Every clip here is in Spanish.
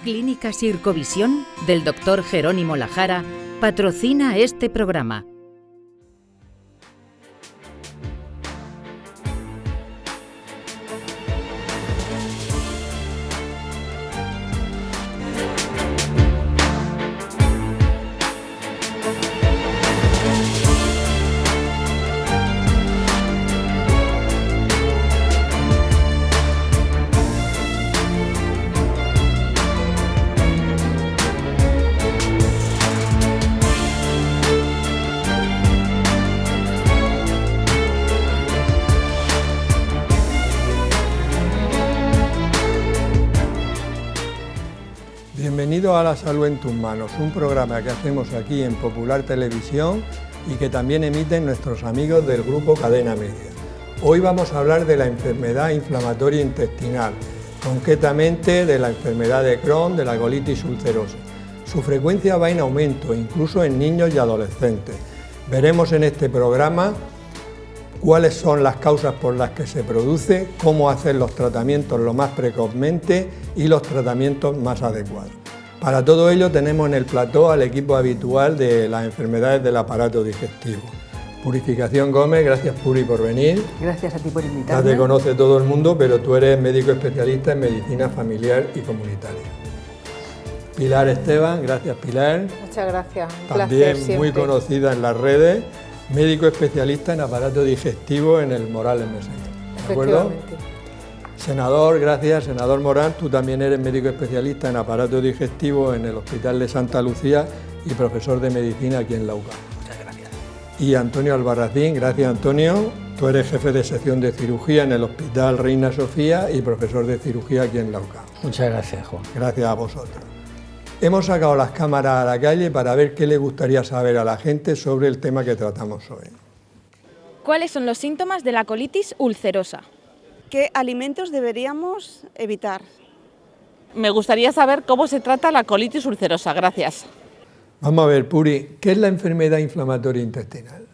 Clínica Sircovisión del Dr. Jerónimo Lajara patrocina este programa. Bienvenido a La Salud en tus manos, un programa que hacemos aquí en Popular Televisión y que también emiten nuestros amigos del grupo Cadena Media. Hoy vamos a hablar de la enfermedad inflamatoria intestinal, concretamente de la enfermedad de Crohn, de la colitis ulcerosa. Su frecuencia va en aumento, incluso en niños y adolescentes. Veremos en este programa cuáles son las causas por las que se produce, cómo hacer los tratamientos lo más precozmente y los tratamientos más adecuados. Para todo ello tenemos en el plató al equipo habitual de las enfermedades del aparato digestivo. Purificación Gómez, gracias Puri por venir. Gracias a ti por invitarme. Ya te conoce todo el mundo, pero tú eres médico especialista en medicina familiar y comunitaria. Pilar Esteban, gracias Pilar. Muchas gracias, un también placer muy siempre. conocida en las redes, médico especialista en aparato digestivo en el Morales Mesía. ¿De acuerdo? Senador, gracias, senador Morán, tú también eres médico especialista en aparato digestivo en el Hospital de Santa Lucía y profesor de medicina aquí en la UCAM. Muchas gracias. Y Antonio Albarracín, gracias Antonio, tú eres jefe de sección de cirugía en el Hospital Reina Sofía y profesor de cirugía aquí en la UCAM. Muchas gracias, Juan. Gracias a vosotros. Hemos sacado las cámaras a la calle para ver qué le gustaría saber a la gente sobre el tema que tratamos hoy. ¿Cuáles son los síntomas de la colitis ulcerosa? ¿Qué alimentos deberíamos evitar? Me gustaría saber cómo se trata la colitis ulcerosa. Gracias. Vamos a ver, Puri, ¿qué es la enfermedad inflamatoria intestinal?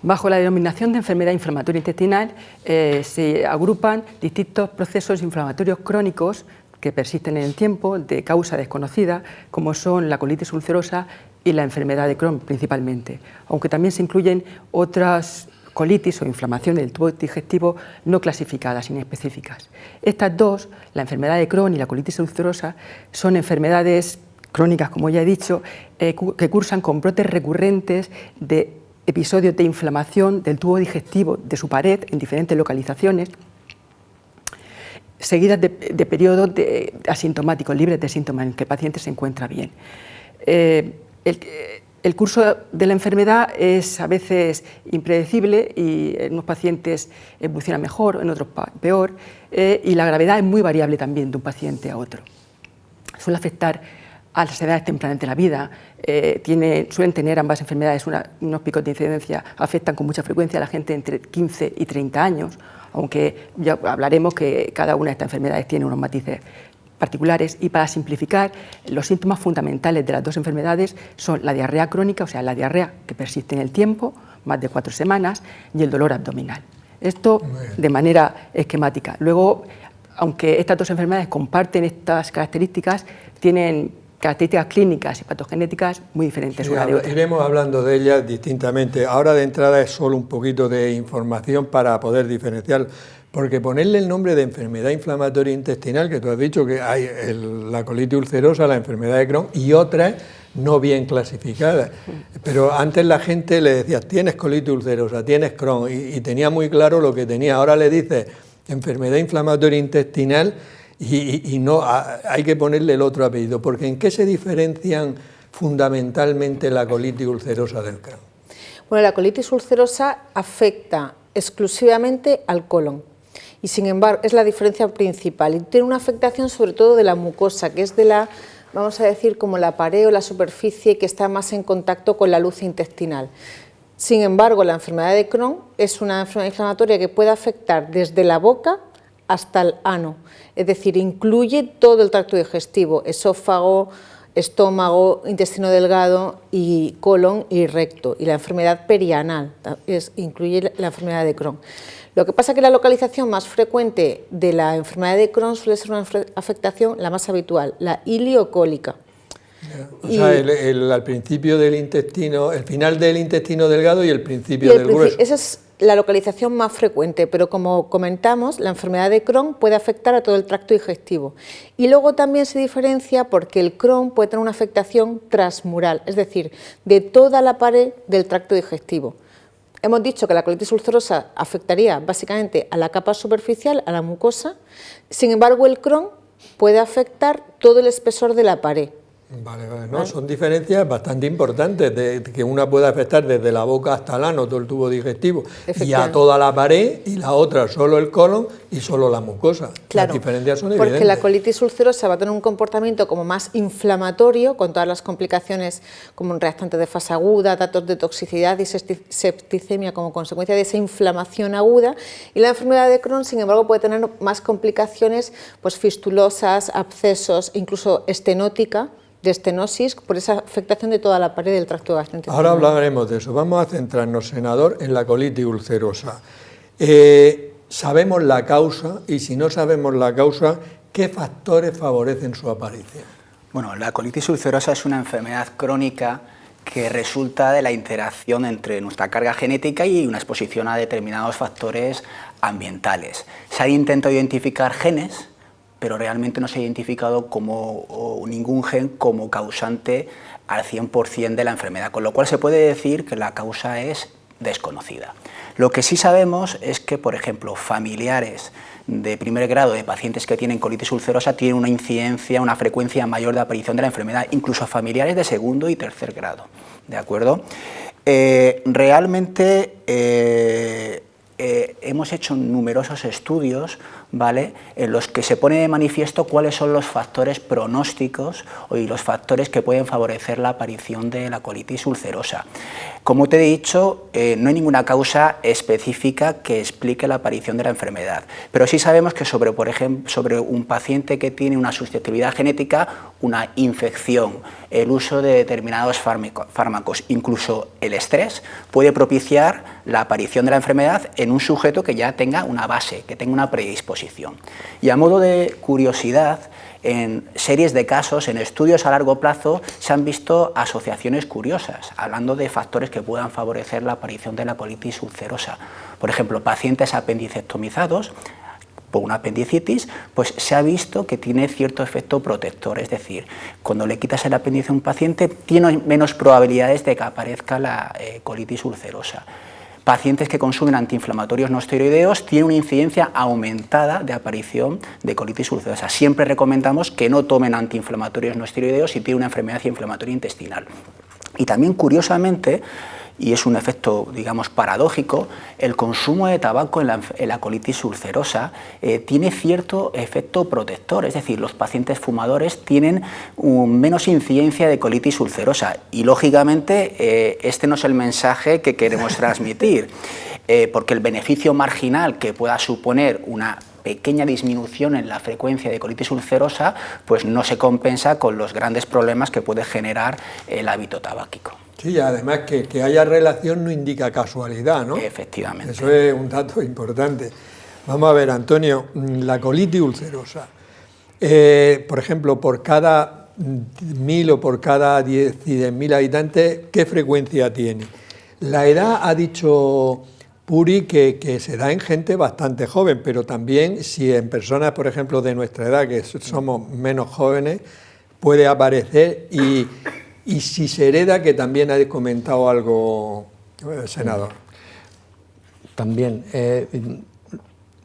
Bajo la denominación de enfermedad inflamatoria intestinal se agrupan distintos procesos inflamatorios crónicos que persisten en el tiempo de causa desconocida, como son la colitis ulcerosa y la enfermedad de Crohn principalmente, aunque también se incluyen otras colitis o inflamación del tubo digestivo no clasificadas, inespecíficas. Estas dos, la enfermedad de Crohn y la colitis ulcerosa, son enfermedades crónicas, como ya he dicho, que cursan con brotes recurrentes de episodios de inflamación del tubo digestivo, de su pared, en diferentes localizaciones, seguidas de periodos asintomáticos, libres de síntomas, en que el paciente se encuentra bien. El curso de la enfermedad es a veces impredecible y en unos pacientes evoluciona mejor, en otros peor, y la gravedad es muy variable también de un paciente a otro. Suele afectar a las edades tempranas de la vida, suelen tener ambas enfermedades unos picos de incidencia, afectan con mucha frecuencia a la gente entre 15 y 30 años, aunque ya hablaremos que cada una de estas enfermedades tiene unos matices particulares. Y para simplificar, los síntomas fundamentales de las dos enfermedades son la diarrea crónica, o sea, la diarrea que persiste en el tiempo, más de 4 semanas, y el dolor abdominal. Esto de manera esquemática. Luego, aunque estas dos enfermedades comparten estas características, tienen características clínicas y patogenéticas muy diferentes. Sí, iremos hablando de ellas distintamente. Ahora de entrada es solo un poquito de información para poder diferenciar, porque ponerle el nombre de enfermedad inflamatoria intestinal, que tú has dicho que hay la colitis ulcerosa, la enfermedad de Crohn y otras no bien clasificadas. Pero antes la gente le decía, tienes colitis ulcerosa, tienes Crohn, y tenía muy claro lo que tenía. Ahora le dices enfermedad inflamatoria intestinal y no hay que ponerle el otro apellido, porque ¿en qué se diferencian fundamentalmente la colitis ulcerosa del Crohn? Bueno, la colitis ulcerosa afecta exclusivamente al colon y sin embargo es la diferencia principal y tiene una afectación sobre todo de la mucosa, que es de la, vamos a decir, como la pared o la superficie que está más en contacto con la luz intestinal. Sin embargo, la enfermedad de Crohn es una enfermedad inflamatoria que puede afectar desde la boca hasta el ano, es decir, incluye todo el tracto digestivo, esófago, estómago, intestino delgado y colon y recto, y la enfermedad perianal, incluye la enfermedad de Crohn. Lo que pasa es que la localización más frecuente de la enfermedad de Crohn suele ser una afectación, la más habitual, la iliocólica. O sea, al principio del intestino, el final del intestino delgado y el principio del grueso. Esa es la localización más frecuente, pero como comentamos, la enfermedad de Crohn puede afectar a todo el tracto digestivo. Y luego también se diferencia porque el Crohn puede tener una afectación transmural, es decir, de toda la pared del tracto digestivo. Hemos dicho que la colitis ulcerosa afectaría básicamente a la capa superficial, a la mucosa, sin embargo el Crohn puede afectar todo el espesor de la pared. Vale, no, son diferencias bastante importantes, de que una puede afectar desde la boca hasta el ano, todo el tubo digestivo, y a toda la pared, y la otra solo el colon y solo la mucosa. Claro, las diferencias son porque evidentes. la colitis ulcerosa va a tener un comportamiento como más inflamatorio, con todas las complicaciones como un reactante de fase aguda, datos de toxicidad y septicemia como consecuencia de esa inflamación aguda, y la enfermedad de Crohn, sin embargo, puede tener más complicaciones, pues fistulosas, abscesos, incluso estenótica, de estenosis, por esa afectación de toda la pared del tracto gastrointestinal. Ahora hablaremos de eso. Vamos a centrarnos, senador, en la colitis ulcerosa. Sabemos la causa, y si no sabemos la causa, ¿qué factores favorecen su aparición? Bueno, la colitis ulcerosa es una enfermedad crónica que resulta de la interacción entre nuestra carga genética y una exposición a determinados factores ambientales. Se han intentado identificar genes, pero realmente no se ha identificado ningún gen como causante al 100% de la enfermedad, con lo cual se puede decir que la causa es desconocida. Lo que sí sabemos es que, por ejemplo, familiares de primer grado de pacientes que tienen colitis ulcerosa tienen una incidencia, una frecuencia mayor de aparición de la enfermedad, incluso familiares de segundo y tercer grado, ¿de acuerdo? Realmente hemos hecho numerosos estudios, ¿vale?, en los que se pone de manifiesto cuáles son los factores pronósticos y los factores que pueden favorecer la aparición de la colitis ulcerosa. Como te he dicho, no hay ninguna causa específica que explique la aparición de la enfermedad, pero sí sabemos que por ejemplo, sobre un paciente que tiene una susceptibilidad genética, una infección, el uso de determinados fármacos, incluso el estrés, puede propiciar la aparición de la enfermedad en un sujeto que ya tenga una base, que tenga una predisposición. Y a modo de curiosidad, en series de casos, en estudios a largo plazo, se han visto asociaciones curiosas, hablando de factores que puedan favorecer la aparición de la colitis ulcerosa. Por ejemplo, pacientes apendicectomizados por una apendicitis, pues se ha visto que tiene cierto efecto protector, es decir, cuando le quitas el apéndice a un paciente, tiene menos probabilidades de que aparezca la colitis ulcerosa. Pacientes que consumen antiinflamatorios no esteroideos tienen una incidencia aumentada de aparición de colitis ulcerosa. Siempre recomendamos que no tomen antiinflamatorios no esteroideos si tienen una enfermedad inflamatoria intestinal. Y también, curiosamente, y es un efecto, digamos, paradójico, el consumo de tabaco en la colitis ulcerosa tiene cierto efecto protector, es decir, los pacientes fumadores tienen menos incidencia de colitis ulcerosa y, lógicamente, este no es el mensaje que queremos transmitir, porque el beneficio marginal que pueda suponer una pequeña disminución en la frecuencia de colitis ulcerosa, pues no se compensa con los grandes problemas que puede generar el hábito tabáquico. Sí, además que haya relación no indica casualidad, ¿no? Efectivamente. Eso es un dato importante. Vamos a ver, Antonio, la colitis ulcerosa, por ejemplo, por cada 1000 o por cada 10.000 habitantes, ¿qué frecuencia tiene? La edad, ha dicho Puri, que se da en gente bastante joven, pero también si en personas, por ejemplo, de nuestra edad, que somos menos jóvenes, puede aparecer y si se hereda, que también ha comentado algo, senador. También,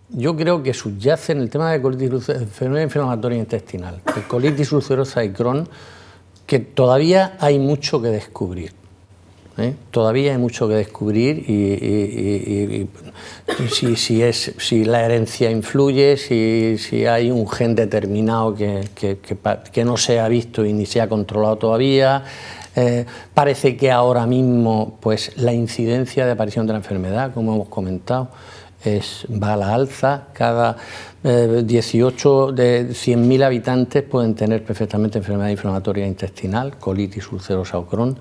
yo creo que subyace en el tema de colitis ulcerosa, enfermedad inflamatoria intestinal, de colitis ulcerosa y Crohn, que todavía hay mucho que descubrir. Todavía hay mucho que descubrir y si la herencia influye, si hay un gen determinado que no se ha visto y ni se ha controlado todavía. Parece que ahora mismo pues, la incidencia de aparición de la enfermedad, como hemos comentado, va a la alza. Cada 18 de 100.000 habitantes pueden tener perfectamente enfermedad inflamatoria intestinal, colitis ulcerosa o Crohn.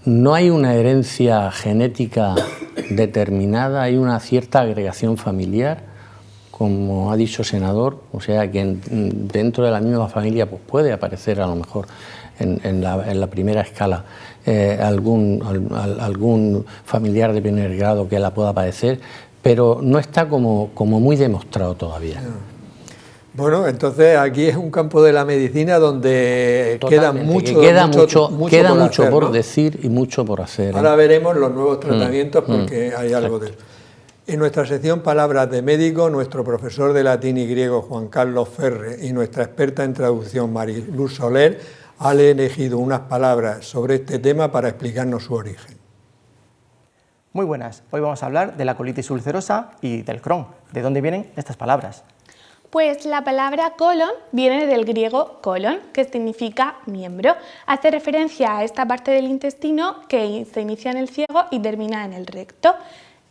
No hay una herencia genética determinada, hay una cierta agregación familiar, como ha dicho el senador, o sea que dentro de la misma familia pues puede aparecer a lo mejor en la primera escala algún familiar de primer grado que la pueda padecer, pero no está como muy demostrado todavía. Bueno, entonces aquí es un campo de la medicina donde queda mucho por decir y mucho por hacer. Ahora veremos los nuevos tratamientos porque hay algo de eso. En nuestra sección Palabras de Médico, nuestro profesor de latín y griego Juan Carlos Ferre y nuestra experta en traducción Mariluz Soler han elegido unas palabras sobre este tema para explicarnos su origen. Muy buenas, hoy vamos a hablar de la colitis ulcerosa y del Crohn. ¿De dónde vienen estas palabras? Pues la palabra colon viene del griego colon, que significa miembro. Hace referencia a esta parte del intestino que se inicia en el ciego y termina en el recto.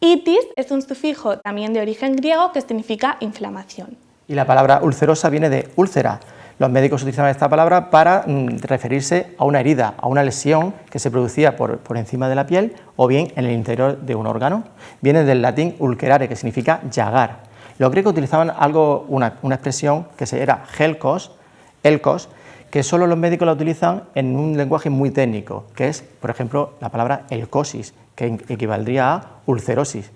Itis es un sufijo también de origen griego que significa inflamación. Y la palabra ulcerosa viene de úlcera. Los médicos utilizaban esta palabra para referirse a una herida, a una lesión que se producía por encima de la piel o bien en el interior de un órgano. Viene del latín ulcerare, que significa llagar. Los griegos utilizaban una expresión que era elkos, que solo los médicos la utilizan en un lenguaje muy técnico, que es, por ejemplo, la palabra elcosis, que equivaldría a ulcerosis.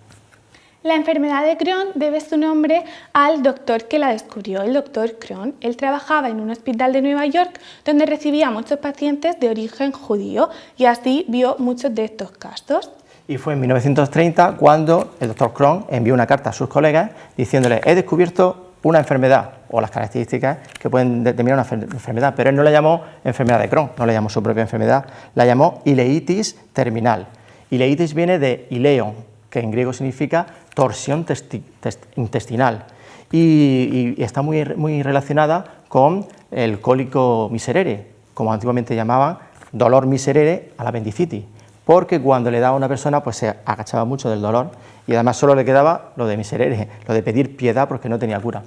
La enfermedad de Crohn debe su nombre al doctor que la descubrió, el doctor Crohn. Él trabajaba en un hospital de Nueva York donde recibía a muchos pacientes de origen judío y así vio muchos de estos casos. Y fue en 1930 cuando el doctor Crohn envió una carta a sus colegas diciéndoles: he descubierto una enfermedad o las características que pueden determinar una enfermedad, pero él no la llamó enfermedad de Crohn, no la llamó su propia enfermedad, la llamó ileitis terminal. Ileitis viene de ileon, que en griego significa torsión intestinal y está muy relacionada con el cólico miserere, como antiguamente llamaban dolor miserere a la apendicitis, porque cuando le daba a una persona pues se agachaba mucho del dolor y además solo le quedaba lo de miserere, lo de pedir piedad porque no tenía cura.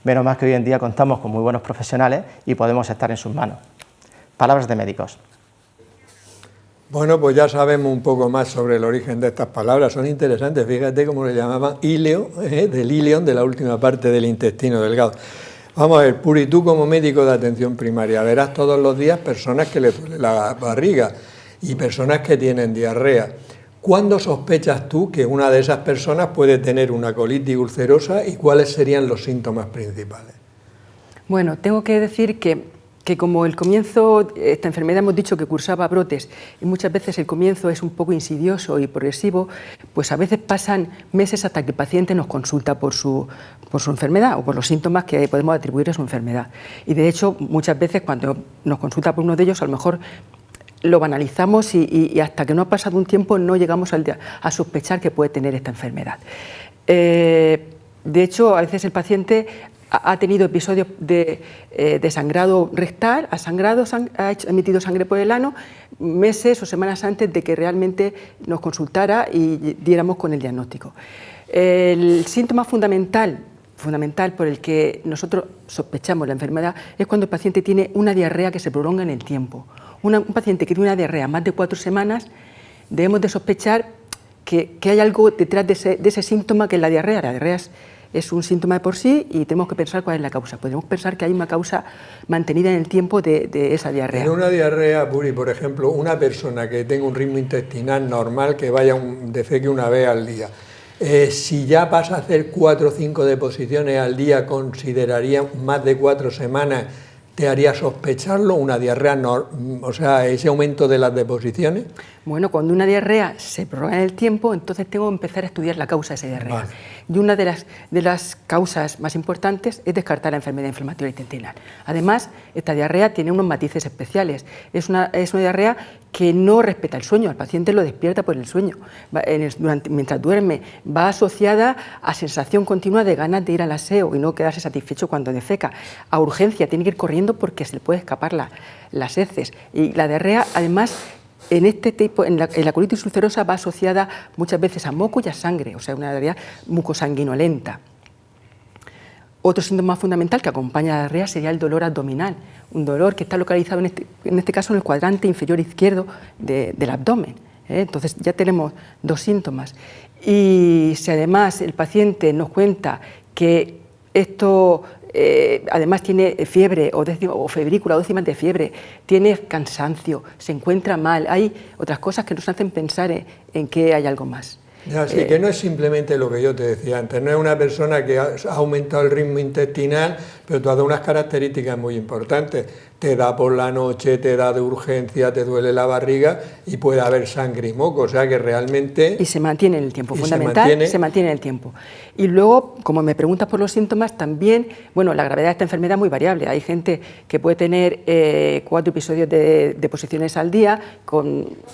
Menos mal que hoy en día contamos con muy buenos profesionales y podemos estar en sus manos. Palabras de médicos. Bueno, pues ya sabemos un poco más sobre el origen de estas palabras, son interesantes, fíjate cómo le llamaban ileo, del ileón, de la última parte del intestino delgado. Vamos a ver, Puri, tú como médico de atención primaria verás todos los días personas que le duele la barriga y personas que tienen diarrea. ¿Cuándo sospechas tú que una de esas personas puede tener una colitis ulcerosa y cuáles serían los síntomas principales? Bueno, tengo que decir que como el comienzo, esta enfermedad hemos dicho que cursaba brotes y muchas veces el comienzo es un poco insidioso y progresivo, pues a veces pasan meses hasta que el paciente nos consulta por su enfermedad o por los síntomas que podemos atribuir a su enfermedad. Y de hecho, muchas veces cuando nos consulta por uno de ellos, a lo mejor lo banalizamos y hasta que no ha pasado un tiempo no llegamos a sospechar que puede tener esta enfermedad. De hecho, a veces el paciente ha tenido episodios de sangrado rectal, ha emitido sangre por el ano meses o semanas antes de que realmente nos consultara y diéramos con el diagnóstico. El síntoma fundamental por el que nosotros sospechamos la enfermedad es cuando el paciente tiene una diarrea que se prolonga en el tiempo. Un paciente que tiene una diarrea más de 4 semanas, debemos de sospechar que hay algo detrás de ese síntoma que es la diarrea. La diarrea es un síntoma de por sí y tenemos que pensar cuál es la causa. Podemos pensar que hay una causa mantenida en el tiempo de esa diarrea. En una diarrea, Puri, por ejemplo, una persona que tenga un ritmo intestinal normal, que vaya defeque una vez al día, si ya pasa a hacer 4 o 5 deposiciones al día, ¿consideraría más de 4 semanas? ¿Te haría sospecharlo una diarrea, o sea, ese aumento de las deposiciones? Bueno, cuando una diarrea se prolonga en el tiempo, entonces tengo que empezar a estudiar la causa de esa diarrea. Vale. Y una de las causas más importantes es descartar la enfermedad inflamatoria intestinal. Además, esta diarrea tiene unos matices especiales. Es una diarrea que no respeta el sueño, al paciente lo despierta por el sueño. Mientras duerme, va asociada a sensación continua de ganas de ir al aseo y no quedarse satisfecho cuando defeca. A urgencia, tiene que ir corriendo porque se le puede escapar las heces. Y la diarrea, además, en este tipo, en la colitis ulcerosa va asociada muchas veces a moco y a sangre, o sea, una diarrea mucosanguinolenta. Otro síntoma fundamental que acompaña a la diarrea sería el dolor abdominal, un dolor que está localizado en este caso en el cuadrante inferior izquierdo del abdomen. Entonces ya tenemos dos síntomas. Y si además el paciente nos cuenta que esto además tiene fiebre o febrícula o décimas de fiebre, tiene cansancio, se encuentra mal, hay otras cosas que nos hacen pensar en que hay algo más. Así que no es simplemente lo que yo te decía antes, no es una persona que ha aumentado el ritmo intestinal, pero tú has dado unas características muy importantes. Te da por la noche, te da de urgencia, te duele la barriga y puede haber sangre y moco, o sea que realmente... Y se mantiene en el tiempo, fundamental, se mantiene en el tiempo. Y luego, como me preguntas por los síntomas, también, bueno, la gravedad de esta enfermedad es muy variable. Hay gente que puede tener 4 episodios de deposiciones al día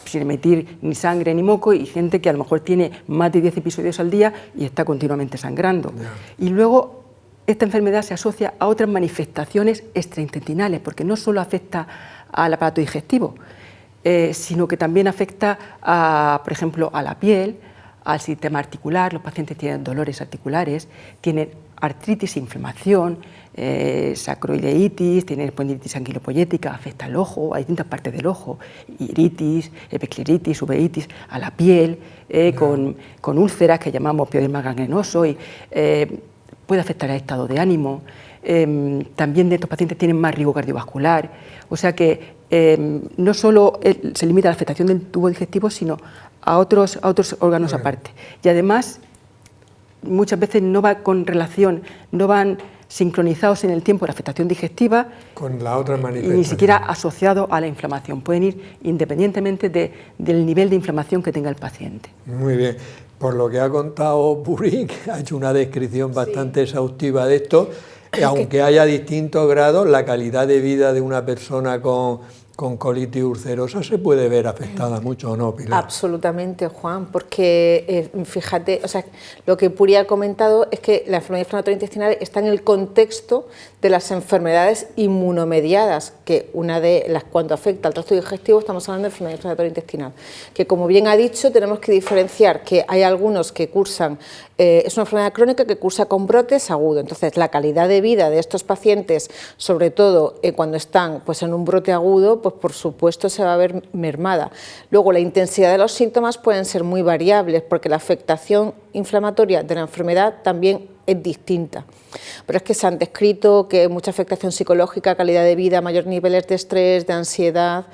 sin emitir ni sangre ni moco, y gente que a lo mejor tiene más de 10 episodios al día y está continuamente sangrando. Y luego esta enfermedad se asocia a otras manifestaciones extraintestinales, porque no solo afecta al aparato digestivo, sino que también afecta, por ejemplo, a la piel, al sistema articular. Los pacientes tienen dolores articulares, tienen artritis, inflamación, sacroileitis, tienen espondilitis anquilopoyética, afecta al ojo, a distintas partes del ojo, iritis, epicleritis, uveitis, a la piel, con úlceras que llamamos pioderma gangrenoso, y puede afectar al estado de ánimo. También estos pacientes tienen más riesgo cardiovascular, o sea que no solo se limita a la afectación del tubo digestivo, sino a otros órganos aparte. Y además, muchas veces no va con relación, no van sincronizados en el tiempo la afectación digestiva con la otra manifestación, y ni siquiera asociado a la inflamación. Pueden ir independientemente del nivel de inflamación que tenga el paciente. Muy bien. Por lo que ha contado Puri, que ha hecho una descripción bastante exhaustiva de esto, aunque haya distintos grados, la calidad de vida de una persona con colitis ulcerosa se puede ver afectada mucho, ¿o no, Pilar? Absolutamente, Juan, porque fíjate, o sea, lo que Puri ha comentado es que la enfermedad inflamatoria intestinal está en el contexto de las enfermedades inmunomediadas, que una de las, cuando afecta al tracto digestivo, estamos hablando de enfermedad inflamatoria intestinal, que como bien ha dicho, tenemos que diferenciar que hay algunos que cursan, es una enfermedad crónica que cursa con brotes agudos. Entonces la calidad de vida de estos pacientes, sobre todo cuando están pues, en un brote agudo, pues por supuesto se va a ver mermada. Luego la intensidad de los síntomas pueden ser muy variables, porque la afectación inflamatoria de la enfermedad también es distinta. Pero es que se han descrito que mucha afectación psicológica, calidad de vida, mayores niveles de estrés, de ansiedad,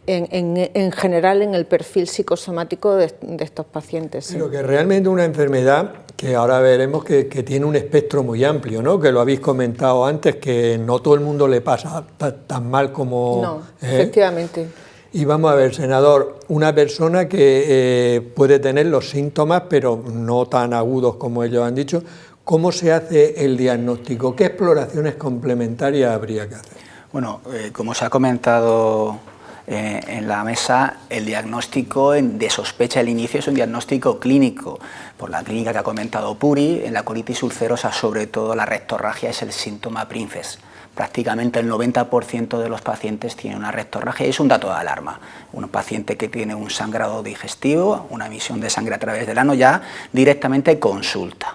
en general en el perfil psicosomático de estos pacientes. Pero que realmente una enfermedad que ahora veremos que tiene un espectro muy amplio, ¿no? Que lo habéis comentado antes, que no todo el mundo le pasa tan mal como... No, efectivamente. Y vamos a ver, senador, una persona que puede tener los síntomas, pero no tan agudos como ellos han dicho, ¿cómo se hace el diagnóstico? ¿Qué exploraciones complementarias habría que hacer? Bueno, como se ha comentado en la mesa, el diagnóstico de sospecha al inicio es un diagnóstico clínico. Por la clínica que ha comentado Puri, en la colitis ulcerosa, sobre todo la rectorragia es el síntoma princes. Prácticamente el 90% de los pacientes tienen una rectorragia y es un dato de alarma. Un paciente que tiene un sangrado digestivo, una emisión de sangre a través del ano, ya directamente consulta.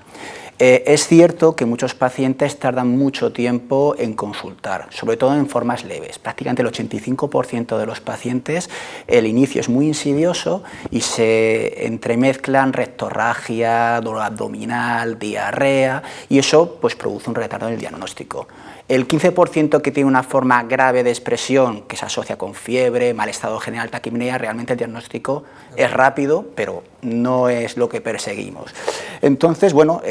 Es cierto que muchos pacientes tardan mucho tiempo en consultar, sobre todo en formas leves. Prácticamente el 85% de los pacientes, el inicio es muy insidioso y se entremezclan rectorragia, dolor abdominal, diarrea, y eso pues, produce un retardo en el diagnóstico. El 15% que tiene una forma grave de expresión, que se asocia con fiebre, mal estado general, taquipnea, realmente el diagnóstico es rápido, pero no es lo que perseguimos. Entonces, bueno,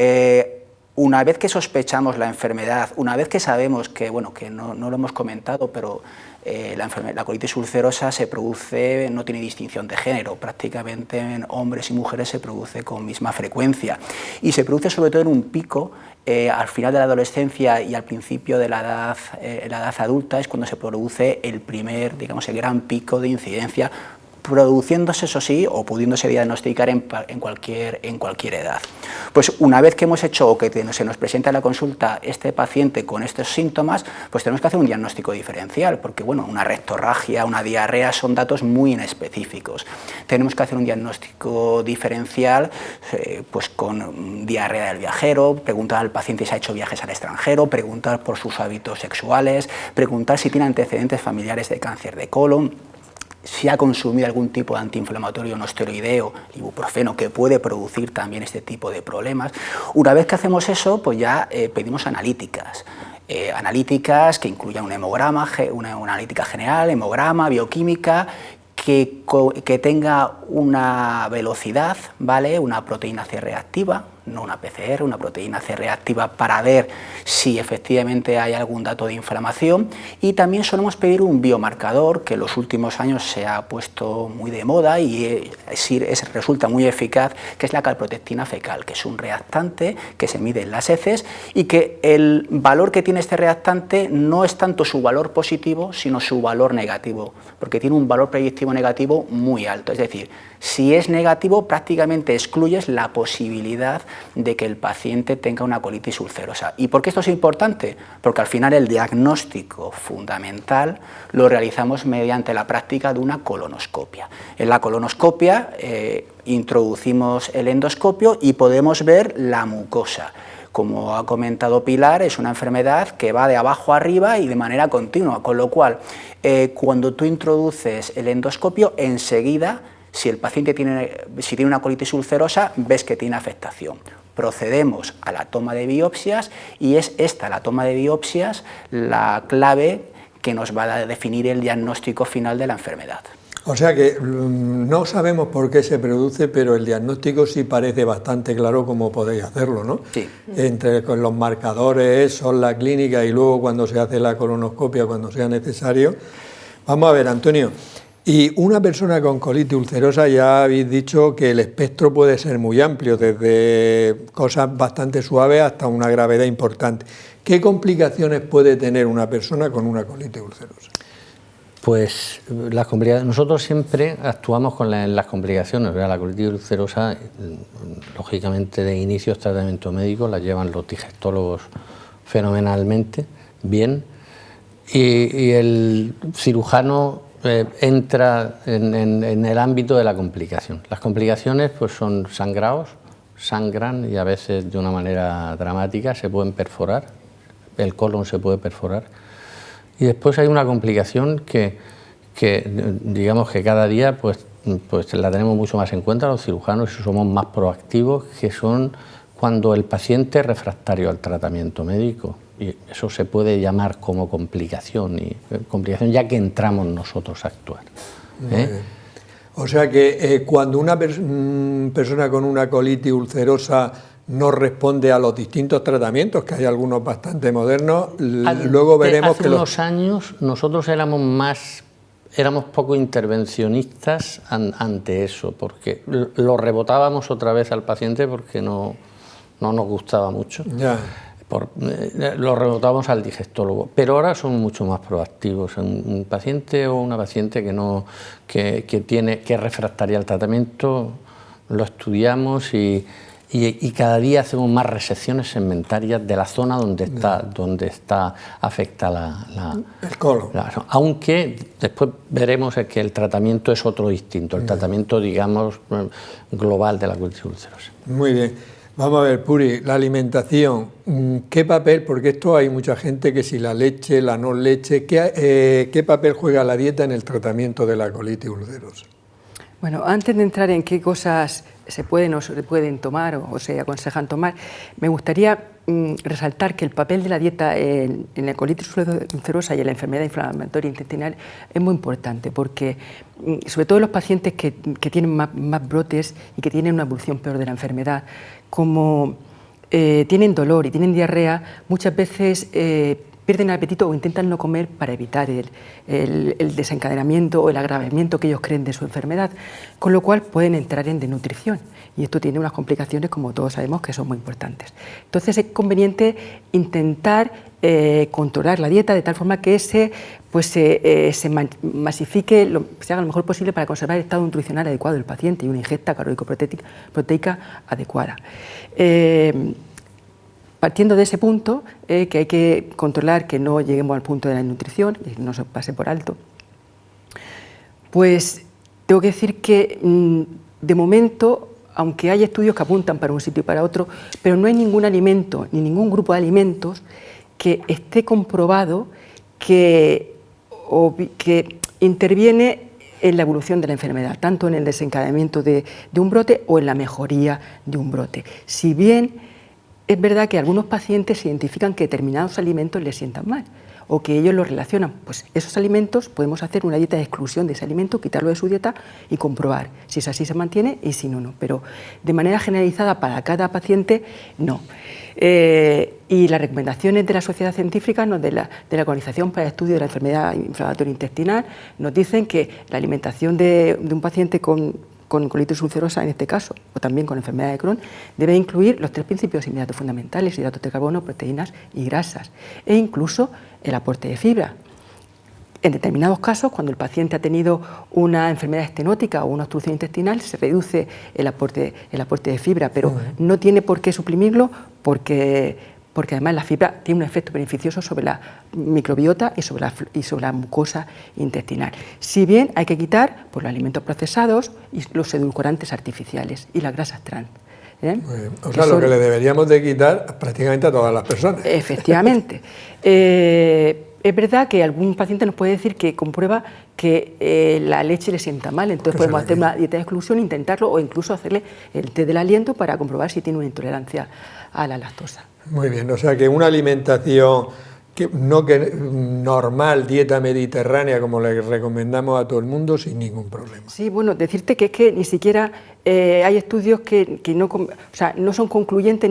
una vez que sospechamos la enfermedad, una vez que sabemos que, bueno, que no lo hemos comentado, pero la colitis ulcerosa se produce, no tiene distinción de género, prácticamente en hombres y mujeres se produce con misma frecuencia y se produce sobre todo en un pico al final de la adolescencia y al principio de la edad adulta, es cuando se produce el primer, digamos, el gran pico de incidencia produciéndose, eso sí, o pudiéndose diagnosticar en cualquier edad. Pues una vez que hemos hecho o que se nos presenta en la consulta este paciente con estos síntomas, pues tenemos que hacer un diagnóstico diferencial, porque bueno, una rectorragia, una diarrea son datos muy inespecíficos. Tenemos que hacer un diagnóstico diferencial pues con diarrea del viajero, preguntar al paciente si ha hecho viajes al extranjero, preguntar por sus hábitos sexuales, preguntar si tiene antecedentes familiares de cáncer de colon, si ha consumido algún tipo de antiinflamatorio no esteroideo, ibuprofeno, que puede producir también este tipo de problemas. Una vez que hacemos eso, pues ya pedimos analíticas. Analíticas que incluyan un hemograma, una analítica general, hemograma, bioquímica, que tenga una velocidad, ¿vale? Una proteína C reactiva, no una PCR, una proteína C reactiva para ver si efectivamente hay algún dato de inflamación, y también solemos pedir un biomarcador que en los últimos años se ha puesto muy de moda y resulta muy eficaz, que es la calprotectina fecal, que es un reactante que se mide en las heces y que el valor que tiene este reactante no es tanto su valor positivo, sino su valor negativo, porque tiene un valor predictivo negativo muy alto, es decir, si es negativo prácticamente excluyes la posibilidad de que el paciente tenga una colitis ulcerosa. ¿Y por qué esto es importante? Porque al final el diagnóstico fundamental lo realizamos mediante la práctica de una colonoscopia. En la colonoscopia introducimos el endoscopio y podemos ver la mucosa. Como ha comentado Pilar, es una enfermedad que va de abajo a arriba y de manera continua, con lo cual cuando tú introduces el endoscopio, enseguida, si el paciente tiene una colitis ulcerosa, ves que tiene afectación. Procedemos a la toma de biopsias y es esta, la toma de biopsias, la clave que nos va a definir el diagnóstico final de la enfermedad. O sea que no sabemos por qué se produce, pero el diagnóstico sí parece bastante claro cómo podéis hacerlo, ¿no? Sí. Con los marcadores, son la clínica y luego cuando se hace la colonoscopia, cuando sea necesario. Vamos a ver, Antonio, y una persona con colitis ulcerosa, ya habéis dicho que el espectro puede ser muy amplio, desde cosas bastante suaves hasta una gravedad importante. ¿Qué complicaciones puede tener una persona con una colitis ulcerosa? Pues nosotros siempre actuamos con las complicaciones. La colitis ulcerosa, lógicamente de inicio es tratamiento médico, la llevan los digestólogos fenomenalmente bien, y el cirujano entra en el ámbito de la complicación. Las complicaciones pues son sangrados, sangran y a veces de una manera dramática, se pueden perforar, el colon se puede perforar. Y después hay una complicación que digamos que cada día pues la tenemos mucho más en cuenta los cirujanos y somos más proactivos, que son cuando el paciente es refractario al tratamiento médico. Y eso se puede llamar como complicación, ya que entramos nosotros a actuar. O sea que cuando una persona con una colitis ulcerosa no responde a los distintos tratamientos, que hay algunos bastante modernos, luego veremos que... Hace unos años nosotros éramos poco intervencionistas ante eso, porque lo rebotábamos otra vez al paciente porque no nos gustaba mucho. Ya. Lo rebotábamos al digestólogo, pero ahora son mucho más proactivos. Un paciente o una paciente que es refractaria al tratamiento, lo estudiamos y cada día hacemos más resecciones segmentarias de la zona donde está afecta el colon. Aunque después veremos que el tratamiento es otro distinto, el tratamiento, digamos, global de la colitis ulcerosa. Muy bien. Vamos a ver, Puri, la alimentación, ¿qué papel? Porque esto hay mucha gente que si la leche, la no leche, ¿qué papel juega la dieta en el tratamiento de la colitis ulcerosa? Bueno, antes de entrar en qué cosas se pueden o se pueden tomar o se aconsejan tomar, me gustaría resaltar que el papel de la dieta en la colitis ulcerosa y en la enfermedad inflamatoria intestinal es muy importante, porque sobre todo los pacientes que tienen más brotes y que tienen una evolución peor de la enfermedad, como tienen dolor y tienen diarrea, muchas veces pierden el apetito o intentan no comer para evitar el desencadenamiento o el agravamiento que ellos creen de su enfermedad, con lo cual pueden entrar en desnutrición y esto tiene unas complicaciones, como todos sabemos, que son muy importantes. Entonces es conveniente intentar controlar la dieta de tal forma que se masifique, se haga lo mejor posible para conservar el estado nutricional adecuado del paciente y una ingesta calórico-proteica adecuada. Partiendo de ese punto, que hay que controlar que no lleguemos al punto de la desnutrición y no se pase por alto, pues tengo que decir que de momento, aunque hay estudios que apuntan para un sitio y para otro, pero no hay ningún alimento ni ningún grupo de alimentos que esté comprobado que interviene en la evolución de la enfermedad, tanto en el desencadenamiento de un brote o en la mejoría de un brote. Si bien es verdad que algunos pacientes identifican que determinados alimentos les sientan mal o que ellos los relacionan, pues esos alimentos podemos hacer una dieta de exclusión de ese alimento, quitarlo de su dieta y comprobar si es así se mantiene y si no, no. Pero de manera generalizada para cada paciente, no. Y las recomendaciones de la sociedad científica, de la Organización para el Estudio de la Enfermedad Inflamatoria Intestinal, nos dicen que la alimentación de un paciente con colitis ulcerosa, en este caso, o también con enfermedad de Crohn, debe incluir los 3 principios inmediatos fundamentales: hidratos de carbono, proteínas y grasas, e incluso el aporte de fibra. En determinados casos, cuando el paciente ha tenido una enfermedad estenótica o una obstrucción intestinal, se reduce el aporte de fibra, pero no tiene por qué suprimirlo porque además la fibra tiene un efecto beneficioso sobre la microbiota y sobre la mucosa intestinal. Si bien hay que quitar los alimentos procesados y los edulcorantes artificiales y las grasas trans. O sea, lo que le deberíamos de quitar prácticamente a todas las personas. Efectivamente. Es verdad que algún paciente nos puede decir que comprueba que la leche le sienta mal, entonces podemos hacer una dieta de exclusión, intentarlo o incluso hacerle el té del aliento para comprobar si tiene una intolerancia a la lactosa. Muy bien, o sea que una alimentación normal, dieta mediterránea, como le recomendamos a todo el mundo, sin ningún problema. Sí, bueno, decirte que es que ni siquiera hay estudios que no son concluyentes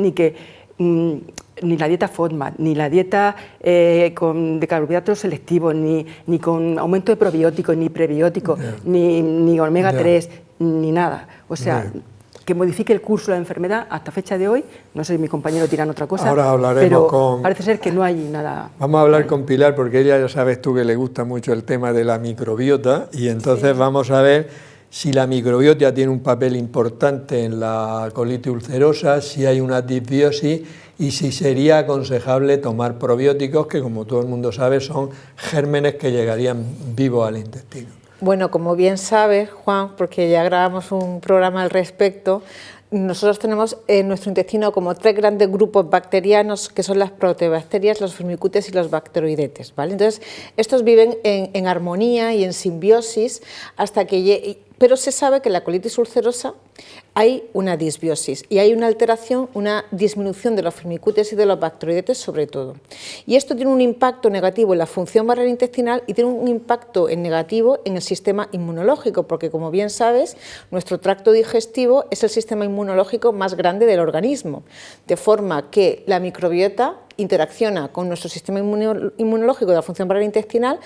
ni la dieta FODMAP, ni la dieta de carbohidratos selectivos, ni con aumento de probióticos, ni prebióticos, ni omega 3, ni nada. O sea, que modifique el curso de la enfermedad hasta fecha de hoy, no sé si mis compañeros dirán otra cosa, ahora hablaremos pero parece ser que no hay nada. Vamos a hablar con Pilar, porque ella, ya sabes tú que le gusta mucho el tema de la microbiota, y entonces vamos a ver si la microbiota tiene un papel importante en la colitis ulcerosa, si hay una disbiosis y si sería aconsejable tomar probióticos, que como todo el mundo sabe son gérmenes que llegarían vivos al intestino. Bueno, como bien sabes, Juan, porque ya grabamos un programa al respecto, nosotros tenemos en nuestro intestino como 3 grandes grupos bacterianos, que son las proteobacterias, los firmicutes y los bacteroidetes, ¿vale? Entonces, estos viven en armonía y en simbiosis hasta que pero se sabe que en la colitis ulcerosa hay una disbiosis y hay una alteración, una disminución de los firmicutes y de los bacteroidetes sobre todo. Y esto tiene un impacto negativo en la función barrera intestinal y tiene un impacto negativo en el sistema inmunológico, porque como bien sabes, nuestro tracto digestivo es el sistema inmunológico más grande del organismo, de forma que la microbiota interacciona con nuestro sistema inmunológico de la función barrera intestinal,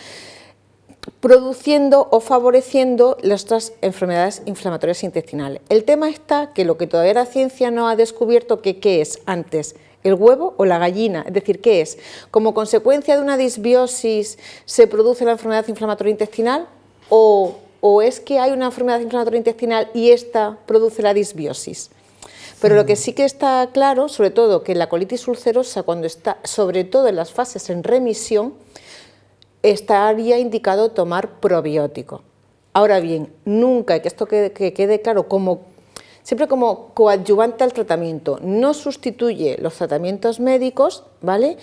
produciendo o favoreciendo nuestras enfermedades inflamatorias intestinales. El tema está que lo que todavía la ciencia no ha descubierto, que ¿qué es antes? ¿El huevo o la gallina? Es decir, ¿qué es? ¿Como consecuencia de una disbiosis se produce la enfermedad inflamatoria intestinal o es que hay una enfermedad inflamatoria intestinal y esta produce la disbiosis? Pero lo que sí que está claro, sobre todo que la colitis ulcerosa, cuando está sobre todo en las fases en remisión, estaría indicado tomar probiótico. Ahora bien, nunca, y que esto que quede claro, siempre como coadyuvante al tratamiento, no sustituye los tratamientos médicos, ¿vale?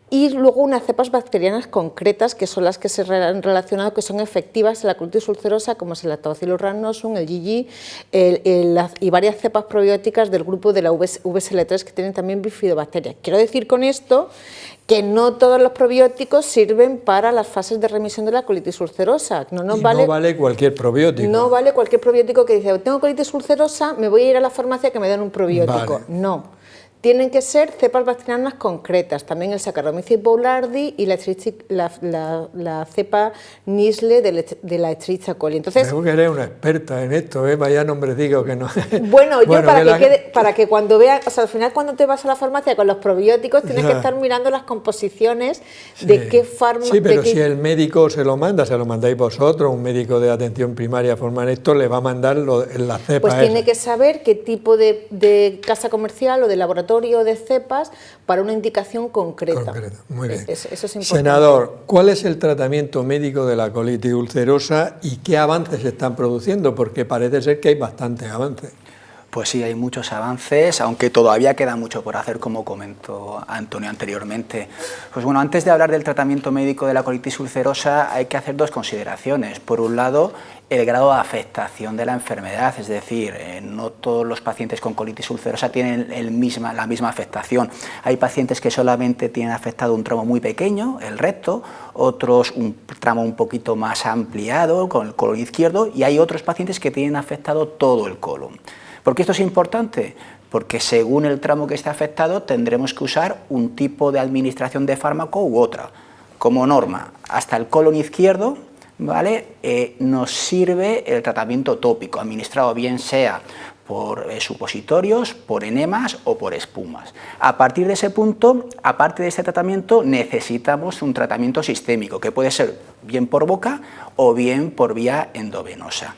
Y luego unas cepas bacterianas concretas, que son las que se han relacionado, que son efectivas en la colitis ulcerosa, como es el Lactobacillus rhamnosus, el GG, y varias cepas probióticas del grupo de la VSL3, que tienen también bifidobacterias. Quiero decir con esto que no todos los probióticos sirven para las fases de remisión de la colitis ulcerosa. No vale cualquier probiótico. No vale cualquier probiótico que dice, tengo colitis ulcerosa, me voy a ir a la farmacia que me den un probiótico. Vale. No. tienen que ser cepas bacterianas concretas, también el Saccharomyces boulardii y la cepa Nisle de la Escherichia coli. Entonces, creo que eres una experta en esto, vaya nombrecito que no. Bueno, yo para que cuando vean, o sea, al final cuando te vas a la farmacia con los probióticos tienes que estar mirando las composiciones de qué fármaco. Sí, pero si el médico se lo manda, se lo mandáis vosotros, un médico de atención primaria formal esto, le va a mandar la cepa. Pues tiene que saber qué tipo de casa comercial o de laboratorio de cepas para una indicación concreta. Muy bien. Eso es importante. Senador, ¿cuál es el tratamiento médico de la colitis ulcerosa y qué avances se están produciendo? Porque parece ser que hay bastantes avances. Pues sí, hay muchos avances, aunque todavía queda mucho por hacer, como comentó Antonio anteriormente. Pues bueno, antes de hablar del tratamiento médico de la colitis ulcerosa hay que hacer dos consideraciones. Por un lado, el grado de afectación de la enfermedad, es decir, no todos los pacientes con colitis ulcerosa tienen la misma afectación. Hay pacientes que solamente tienen afectado un tramo muy pequeño, el recto, otros un tramo un poquito más ampliado con el colon izquierdo, y hay otros pacientes que tienen afectado todo el colon. ¿Por qué esto es importante? Porque según el tramo que esté afectado tendremos que usar un tipo de administración de fármaco u otra. Como norma, hasta el colon izquierdo, ¿vale? Nos sirve el tratamiento tópico, administrado bien sea por supositorios, por enemas o por espumas. A partir de ese punto, aparte de este tratamiento, necesitamos un tratamiento sistémico, que puede ser bien por boca o bien por vía endovenosa.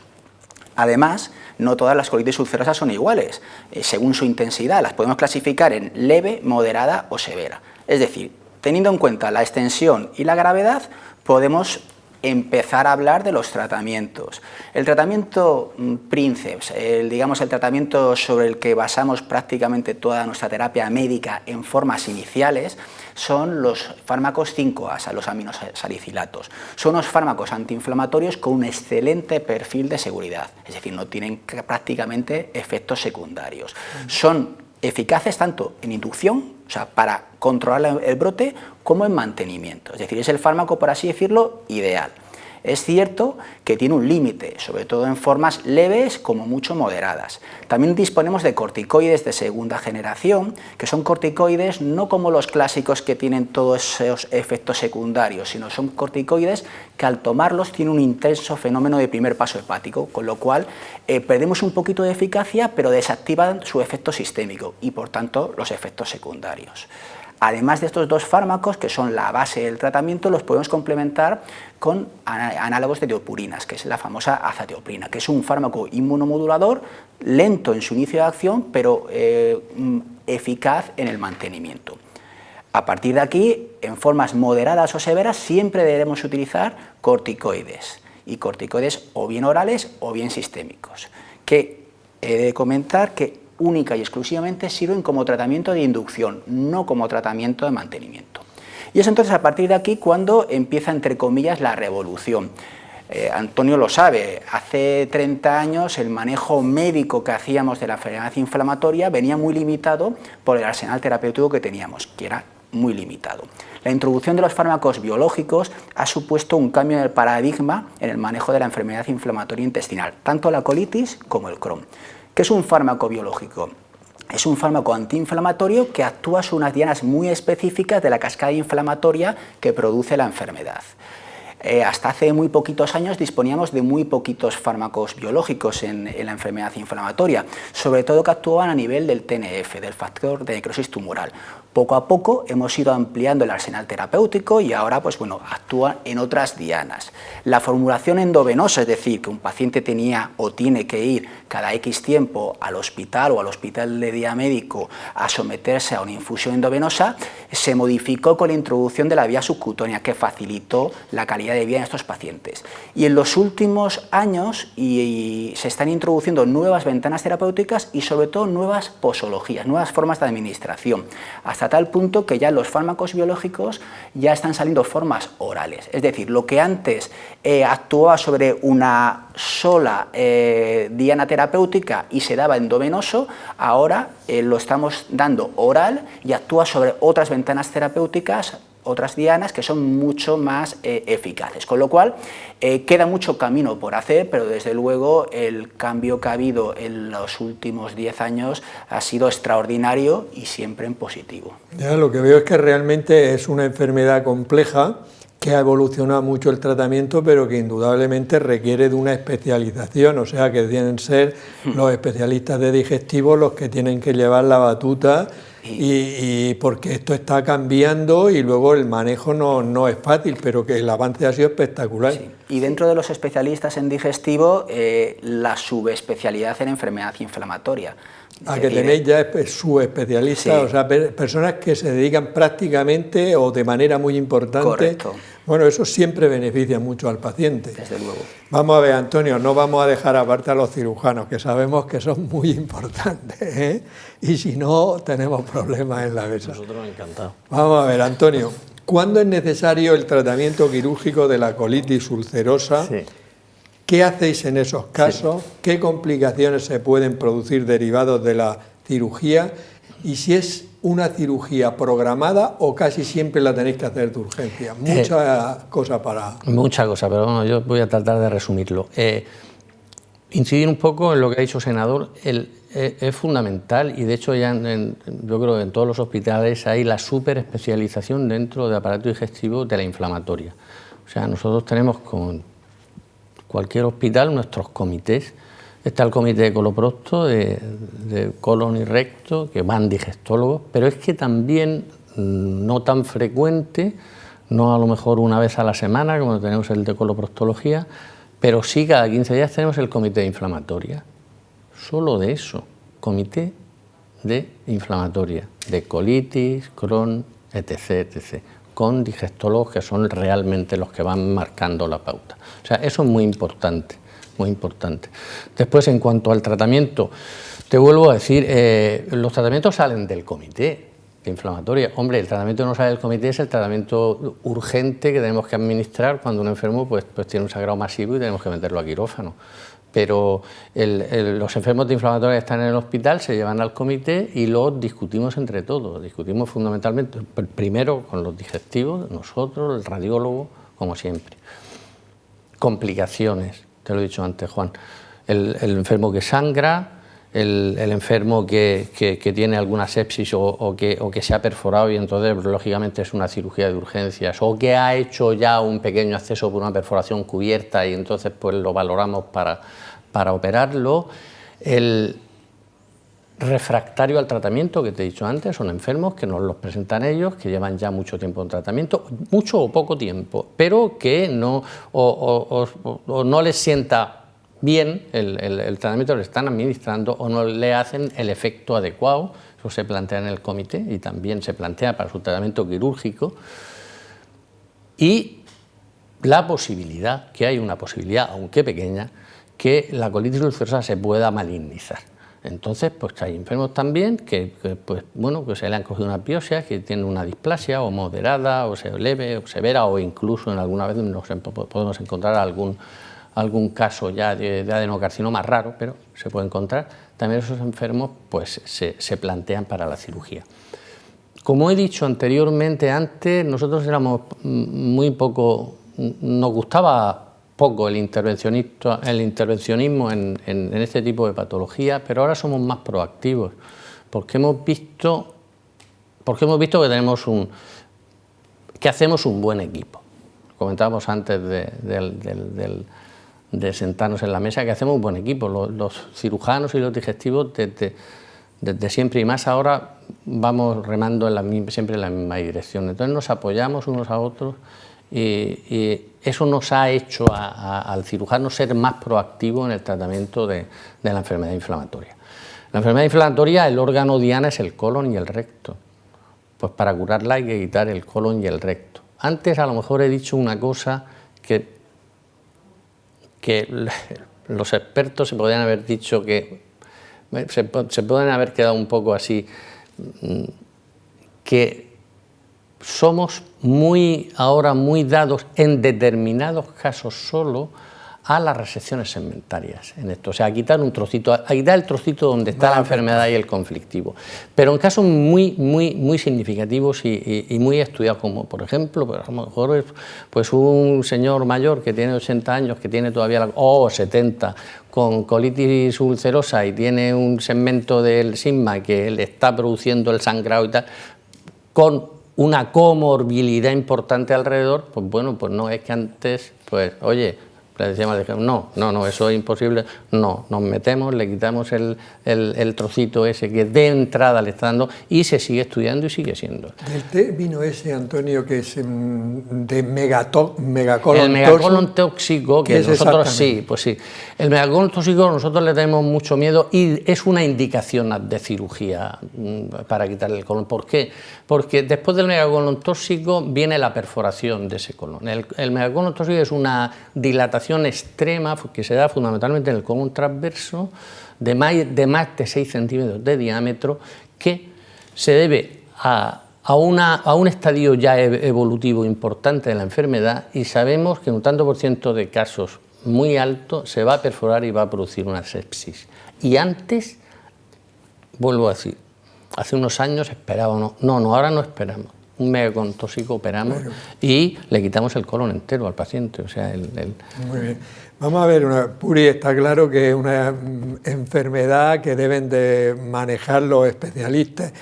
Además, no todas las colitis ulcerosas son iguales. Según su intensidad, las podemos clasificar en leve, moderada o severa. Es decir, teniendo en cuenta la extensión y la gravedad, podemos empezar a hablar de los tratamientos. El tratamiento Princeps, digamos el tratamiento sobre el que basamos prácticamente toda nuestra terapia médica en formas iniciales, son los fármacos 5-ASA, los aminosalicilatos. Son unos fármacos antiinflamatorios con un excelente perfil de seguridad, es decir, no tienen prácticamente efectos secundarios. Son eficaces tanto en inducción, o sea, para controlar el brote, como en mantenimiento. Es decir, es el fármaco, por así decirlo, ideal. Es cierto que tiene un límite, sobre todo en formas leves como mucho moderadas. También disponemos de corticoides de segunda generación, que son corticoides no como los clásicos que tienen todos esos efectos secundarios, sino son corticoides que al tomarlos tienen un intenso fenómeno de primer paso hepático, con lo cual perdemos un poquito de eficacia, pero desactivan su efecto sistémico y por tanto los efectos secundarios. Además de estos dos fármacos, que son la base del tratamiento, los podemos complementar con análogos de teopurinas, que es la famosa azatioprina, que es un fármaco inmunomodulador, lento en su inicio de acción, pero eficaz en el mantenimiento. A partir de aquí, en formas moderadas o severas, siempre debemos utilizar corticoides, y corticoides o bien orales o bien sistémicos, que he de comentar que única y exclusivamente sirven como tratamiento de inducción, no como tratamiento de mantenimiento. Y es entonces a partir de aquí cuando empieza, entre comillas, la revolución. Antonio lo sabe, hace 30 años el manejo médico que hacíamos de la enfermedad inflamatoria venía muy limitado por el arsenal terapéutico que teníamos, que era muy limitado. La introducción de los fármacos biológicos ha supuesto un cambio en el paradigma en el manejo de la enfermedad inflamatoria intestinal, tanto la colitis como el Crohn. ¿Qué es un fármaco biológico? Es un fármaco antiinflamatorio que actúa sobre unas dianas muy específicas de la cascada inflamatoria que produce la enfermedad. Hasta hace muy poquitos años disponíamos de muy poquitos fármacos biológicos en la enfermedad inflamatoria, sobre todo que actuaban a nivel del TNF, del factor de necrosis tumoral. Poco a poco hemos ido ampliando el arsenal terapéutico y ahora pues, bueno, actúa en otras dianas. La formulación endovenosa, es decir, que un paciente tenía o tiene que ir cada X tiempo al hospital o al hospital de día médico a someterse a una infusión endovenosa, se modificó con la introducción de la vía subcutánea, que facilitó la calidad de vida en estos pacientes. Y en los últimos años se están introduciendo nuevas ventanas terapéuticas y sobre todo nuevas posologías, nuevas formas de administración, hasta tal punto que ya los fármacos biológicos ya están saliendo formas orales. Es decir, lo que antes actuaba sobre una sola diana terapéutica y se daba endovenoso, ahora lo estamos dando oral y actúa sobre otras ventanas terapéuticas otras dianas que son mucho más eficaces, con lo cual queda mucho camino por hacer, pero desde luego el cambio que ha habido en los últimos 10 años ha sido extraordinario y siempre en positivo. Ya, lo que veo es que realmente es una enfermedad compleja, que ha evolucionado mucho el tratamiento, pero que indudablemente requiere de una especialización, o sea que tienen que ser los especialistas de digestivos los que tienen que llevar la batuta, y porque esto está cambiando y luego el manejo no es fácil, pero que el avance ha sido espectacular. Sí. Y dentro de los especialistas en digestivo, la subespecialidad en enfermedad inflamatoria. Que tenéis ya su especialista, sí. O sea, personas que se dedican prácticamente o de manera muy importante. Correcto. Bueno, eso siempre beneficia mucho al paciente. Desde luego. Vamos a ver, Antonio, no vamos a dejar aparte a los cirujanos, que sabemos que son muy importantes, ¿eh? Y si no, tenemos problemas en la mesa. Nosotros encantados. Vamos a ver, Antonio, ¿cuándo es necesario el tratamiento quirúrgico de la colitis ulcerosa? Sí. ¿Qué hacéis en esos casos? Sí. ¿Qué complicaciones se pueden producir derivados de la cirugía? Y si es una cirugía programada o casi siempre la tenéis que hacer de urgencia. Muchas cosas para... Muchas cosas, pero bueno, yo voy a tratar de resumirlo. Incidir un poco en lo que ha dicho el senador, es fundamental, y de hecho ya yo creo que en todos los hospitales hay la superespecialización dentro del aparato digestivo de la inflamatoria. O sea, nosotros tenemos con cualquier hospital nuestros comités. Está el comité de coloprocto, de colon y recto, que van digestólogos, pero es que también, no tan frecuente, no a lo mejor una vez a la semana, como tenemos el de coloproctología, pero sí cada 15 días tenemos el comité de inflamatoria. Solo de eso, comité de inflamatoria, de colitis, Crohn, etc., etc., con digestólogos que son realmente los que van marcando la pauta. O sea, eso es muy importante. Muy importante. Después, en cuanto al tratamiento, te vuelvo a decir, los tratamientos salen del comité de inflamatoria. Hombre, el tratamiento no sale del comité, es el tratamiento urgente que tenemos que administrar cuando un enfermo pues tiene un sangrado masivo y tenemos que meterlo a quirófano. Pero los enfermos de inflamatoria que están en el hospital se llevan al comité y los discutimos entre todos. Discutimos fundamentalmente, primero con los digestivos, nosotros, el radiólogo, como siempre. Complicaciones. Te lo he dicho antes, Juan, el enfermo que sangra, el enfermo que tiene alguna sepsis o que se ha perforado y entonces lógicamente es una cirugía de urgencias, o que ha hecho ya un pequeño acceso por una perforación cubierta y entonces pues lo valoramos para operarlo. El refractario al tratamiento, que te he dicho antes, son enfermos que nos los presentan ellos, que llevan ya mucho tiempo en tratamiento, mucho o poco tiempo, pero que no, o no les sienta bien el tratamiento que le están administrando o no le hacen el efecto adecuado. Eso se plantea en el comité y también se plantea para su tratamiento quirúrgico. Y la posibilidad, que hay una posibilidad, aunque pequeña, que la colitis ulcerosa se pueda malignizar. Entonces, pues hay enfermos también que se le han cogido una biopsia, que tienen una displasia o moderada, o leve, o severa, o incluso en alguna vez podemos encontrar algún caso ya de adenocarcinoma raro, pero se puede encontrar. También esos enfermos pues se plantean para la cirugía. Como he dicho anteriormente, antes nosotros éramos muy poco, nos gustaba poco el intervencionismo en este tipo de patología, pero ahora somos más proactivos, porque hemos visto que hacemos un buen equipo. Comentábamos antes de sentarnos en la mesa que hacemos un buen equipo. Los cirujanos y los digestivos desde siempre y más ahora vamos remando siempre en la misma dirección. Entonces nos apoyamos unos a otros y eso nos ha hecho al cirujano ser más proactivo en el tratamiento de la enfermedad inflamatoria. La enfermedad inflamatoria, el órgano diana es el colon y el recto. Pues para curarla hay que quitar el colon y el recto. Antes a lo mejor he dicho una cosa que los expertos se podrían haber dicho que se pueden haber quedado un poco así, que somos ahora muy dados en determinados casos solo a las resecciones segmentarias en esto, o sea, a quitar un trocito, a quitar el trocito donde está la enfermedad y el conflictivo. Pero en casos muy significativos y muy estudiados, como por ejemplo, a lo mejor pues un señor mayor que tiene 80 años, que tiene todavía, o 70, con colitis ulcerosa y tiene un segmento del sigma que le está produciendo el sangrado y tal, con una comorbilidad importante alrededor, pues bueno, pues no es que antes, pues oye, le decíamos, no, eso es imposible, no, nos metemos, le quitamos el trocito ese que de entrada le está dando y se sigue estudiando y sigue siendo. Del término ese, Antonio, que es de megacolon el megacolon tóxico, que nosotros sí, pues sí, el megacolon tóxico nosotros le tenemos mucho miedo y es una indicación de cirugía para quitarle el colon. ¿Por qué? Porque después del megacolon tóxico viene la perforación de ese colon. El megacolon tóxico es una dilatación extrema que se da fundamentalmente en el colon transverso de más de 6 centímetros de diámetro, que se debe a un estadio ya evolutivo importante de la enfermedad, y sabemos que en un tanto por ciento de casos muy alto se va a perforar y va a producir una sepsis. Y antes, vuelvo a decir, hace unos años esperábamos, ahora no esperamos. Un megacolon tóxico operamos y le quitamos el colon entero al paciente. O sea, Muy bien. Vamos a ver, Puri, está claro que es una enfermedad que deben de manejar los especialistas.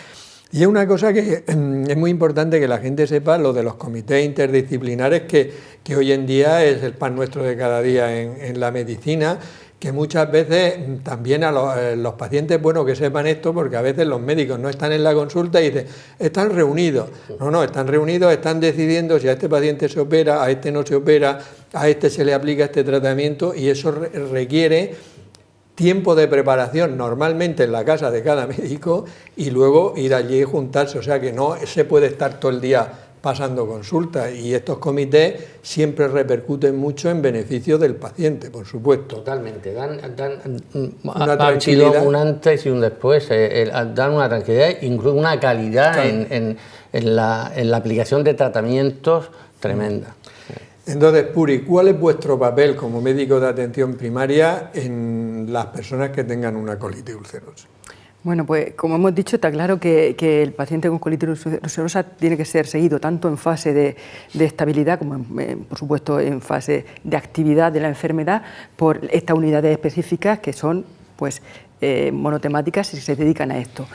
Y es una cosa que es muy importante que la gente sepa, lo de los comités interdisciplinares, que hoy en día es el pan nuestro de cada día en la medicina, que muchas veces también a los pacientes, bueno, que sepan esto, porque a veces los médicos no están en la consulta y dicen, están reunidos. No, están reunidos, están decidiendo si a este paciente se opera, a este no se opera, a este se le aplica este tratamiento, y eso requiere tiempo de preparación, normalmente en la casa de cada médico, y luego ir allí y juntarse, o sea que no se puede estar todo el día pasando consultas, y estos comités siempre repercuten mucho en beneficio del paciente, por supuesto. Totalmente, dan una tranquilidad, un antes y un después, dan una tranquilidad, incluso una calidad en la aplicación de tratamientos tremenda. Entonces, Puri, ¿cuál es vuestro papel como médico de atención primaria en las personas que tengan una colitis ulcerosa? Bueno, pues como hemos dicho, está claro que el paciente con colitis ulcerosa tiene que ser seguido tanto en fase de estabilidad como, por supuesto, en fase de actividad de la enfermedad por estas unidades específicas que son pues, monotemáticas y se dedican a esto.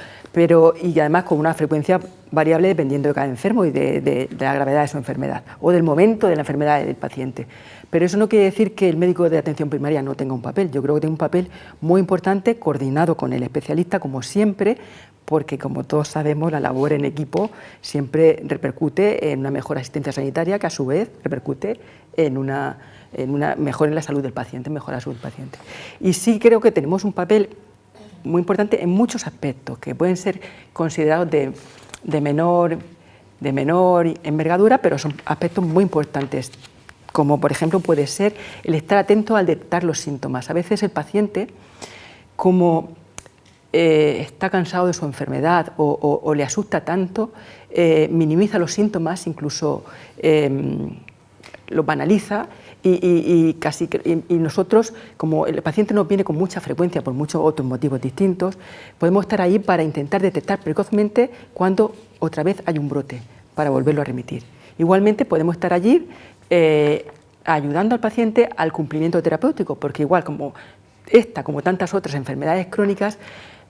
Y además con una frecuencia variable dependiendo de cada enfermo y de la gravedad de su enfermedad o del momento de la enfermedad del paciente. Pero eso no quiere decir que el médico de atención primaria no tenga un papel. Yo creo que tiene un papel muy importante, coordinado con el especialista, como siempre, porque como todos sabemos, la labor en equipo siempre repercute en una mejor asistencia sanitaria, que a su vez repercute en una mejora en la salud del paciente, mejora la salud del paciente. Y sí creo que tenemos un papel muy importante en muchos aspectos, que pueden ser considerados de menor envergadura, pero son aspectos muy importantes, como por ejemplo puede ser el estar atento al detectar los síntomas. A veces el paciente, como está cansado de su enfermedad o le asusta tanto, minimiza los síntomas, incluso los banaliza, y nosotros, como el paciente nos viene con mucha frecuencia por muchos otros motivos distintos, podemos estar ahí para intentar detectar precozmente cuando otra vez hay un brote, para volverlo a remitir. Igualmente podemos estar allí ayudando al paciente al cumplimiento terapéutico, porque igual como esta, como tantas otras enfermedades crónicas,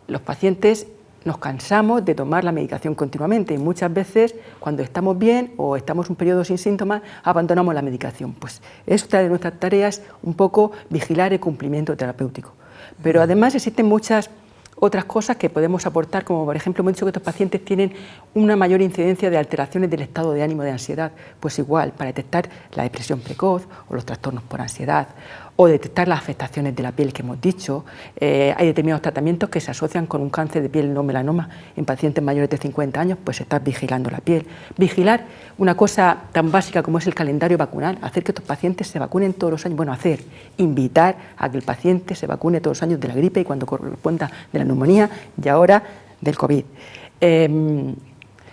los pacientes nos cansamos de tomar la medicación continuamente y muchas veces cuando estamos bien o estamos un periodo sin síntomas abandonamos la medicación. Pues esta de nuestras tareas un poco vigilar el cumplimiento terapéutico. Pero además existen muchas otras cosas que podemos aportar, como por ejemplo hemos dicho que estos pacientes tienen una mayor incidencia de alteraciones del estado de ánimo, de ansiedad, pues igual para detectar la depresión precoz o los trastornos por ansiedad o detectar las afectaciones de la piel que hemos dicho. Hay determinados tratamientos que se asocian con un cáncer de piel no melanoma en pacientes mayores de 50 años, pues estar vigilando la piel. Vigilar una cosa tan básica como es el calendario vacunal, hacer que estos pacientes se vacunen todos los años, invitar a que el paciente se vacune todos los años de la gripe y cuando corresponda de la neumonía y ahora del COVID.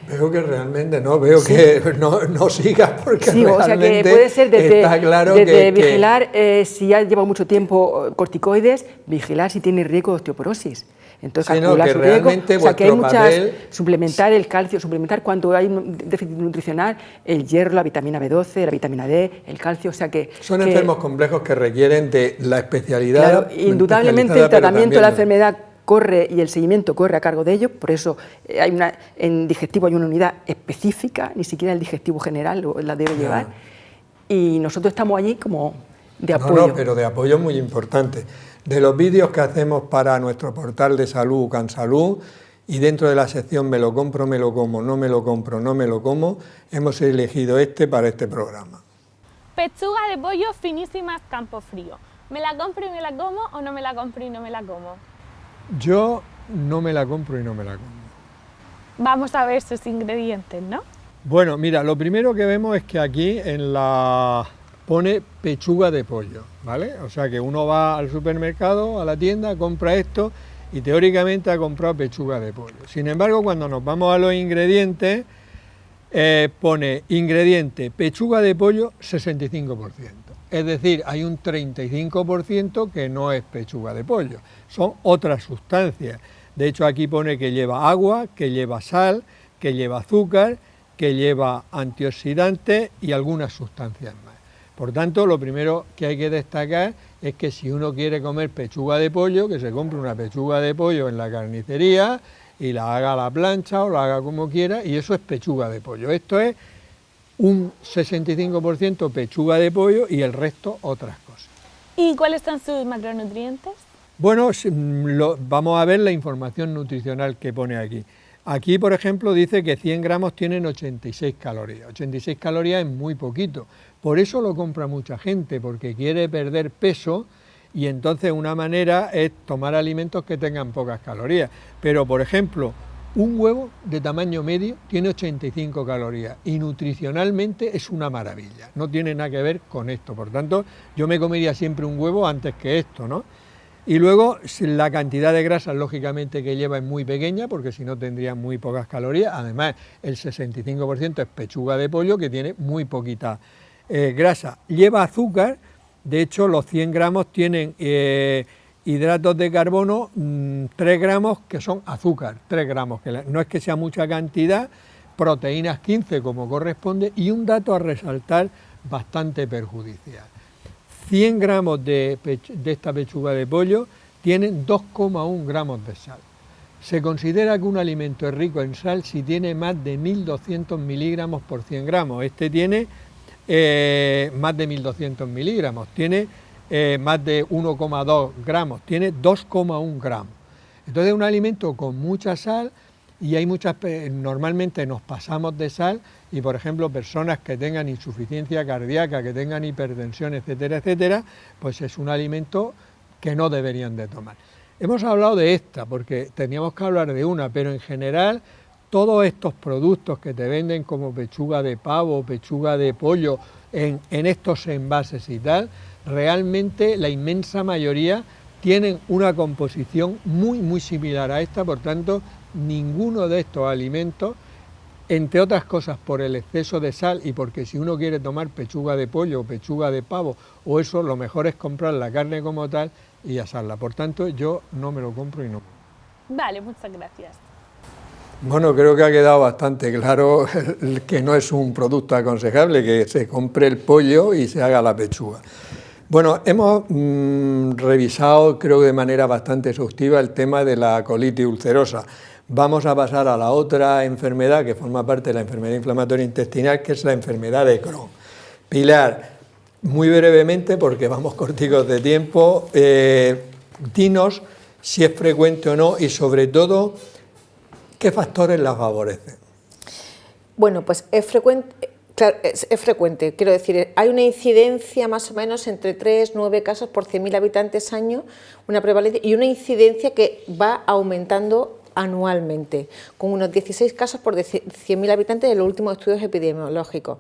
Veo que realmente no, veo que no sigas porque sí, realmente o sea que puede ser está claro desde vigilar si ha llevado mucho tiempo corticoides, vigilar si tiene riesgo de osteoporosis. Entonces, sí, calcular que su riesgo, realmente o sea, que hay vuestro muchas, papel... suplementar el calcio, suplementar cuando hay un déficit nutricional, el hierro, la vitamina B12, la vitamina D, el calcio, o sea que... Son enfermos complejos que requieren de la especialidad. Claro, indudablemente el tratamiento de la enfermedad corre y el seguimiento corre a cargo de ellos, por eso en digestivo hay una unidad específica, ni siquiera el digestivo general la debe llevar, y nosotros estamos allí como de apoyo. No, pero de apoyo muy importante. De los vídeos que hacemos para nuestro portal de salud, CanSalud, y dentro de la sección me lo compro, me lo como, no me lo compro, no me lo como, hemos elegido este para este programa. Pechuga de pollo finísimas Campofrío. ¿Me la compro y me la como o no me la compro y no me la como? Yo no me la compro y no me la como. Vamos a ver sus ingredientes, ¿no? Bueno, mira, lo primero que vemos es que aquí pone pechuga de pollo, ¿vale? O sea que uno va al supermercado, a la tienda, compra esto y teóricamente ha comprado pechuga de pollo. Sin embargo, cuando nos vamos a los ingredientes, pone ingrediente pechuga de pollo 65%. Es decir, hay un 35% que no es pechuga de pollo, son otras sustancias. De hecho, aquí pone que lleva agua, que lleva sal, que lleva azúcar, que lleva antioxidantes y algunas sustancias más. Por tanto, lo primero que hay que destacar es que si uno quiere comer pechuga de pollo, que se compre una pechuga de pollo en la carnicería y la haga a la plancha o la haga como quiera, y eso es pechuga de pollo. Esto es un 65% pechuga de pollo y el resto otras cosas. ¿Y cuáles son sus macronutrientes? Bueno, vamos a ver la información nutricional que pone aquí. Aquí, por ejemplo, dice que 100 gramos tienen 86 calorías. 86 calorías es muy poquito. Por eso lo compra mucha gente, porque quiere perder peso y entonces una manera es tomar alimentos que tengan pocas calorías. Pero, por ejemplo, un huevo de tamaño medio tiene 85 calorías y nutricionalmente es una maravilla. No tiene nada que ver con esto. Por tanto, yo me comería siempre un huevo antes que esto, ¿no? Y luego la cantidad de grasas, lógicamente, que lleva es muy pequeña, porque si no tendría muy pocas calorías. Además, el 65% es pechuga de pollo, que tiene muy poquita grasa. Lleva azúcar, de hecho, los 100 gramos tienen hidratos de carbono, 3 gramos que son azúcar, 3 gramos, que no es que sea mucha cantidad, proteínas 15 como corresponde, y un dato a resaltar bastante perjudicial. 100 gramos de esta pechuga de pollo tienen 2,1 gramos de sal. Se considera que un alimento es rico en sal si tiene más de 1.200 miligramos por 100 gramos. Este tiene más de 1.200 miligramos, tiene más de 1,2 gramos, tiene 2,1 gramos. Entonces es un alimento con mucha sal y hay normalmente nos pasamos de sal y, por ejemplo, personas que tengan insuficiencia cardíaca, que tengan hipertensión, etcétera, etcétera, pues es un alimento que no deberían de tomar. Hemos hablado de esta porque teníamos que hablar de una, pero en general todos estos productos que te venden como pechuga de pavo, pechuga de pollo, en estos envases y tal, realmente la inmensa mayoría tienen una composición muy, muy similar a esta, por tanto, ninguno de estos alimentos, entre otras cosas por el exceso de sal y porque si uno quiere tomar pechuga de pollo o pechuga de pavo o eso, lo mejor es comprar la carne como tal y asarla. Por tanto, yo no me lo compro y no. Vale, muchas gracias. Bueno, creo que ha quedado bastante claro que no es un producto aconsejable, que se compre el pollo y se haga la pechuga. Bueno, hemos revisado, creo que de manera bastante exhaustiva, el tema de la colitis ulcerosa. Vamos a pasar a la otra enfermedad que forma parte de la enfermedad inflamatoria intestinal, que es la enfermedad de Crohn. Pilar, muy brevemente, porque vamos corticos de tiempo, dinos si es frecuente o no y sobre todo, ¿qué factores la favorecen? Bueno, pues es frecuente. Claro, es frecuente, quiero decir, hay una incidencia más o menos entre 3-9 casos por 100.000 habitantes año, una prevalencia y una incidencia que va aumentando anualmente, con unos 16 casos por 100.000 habitantes en los últimos estudios epidemiológicos.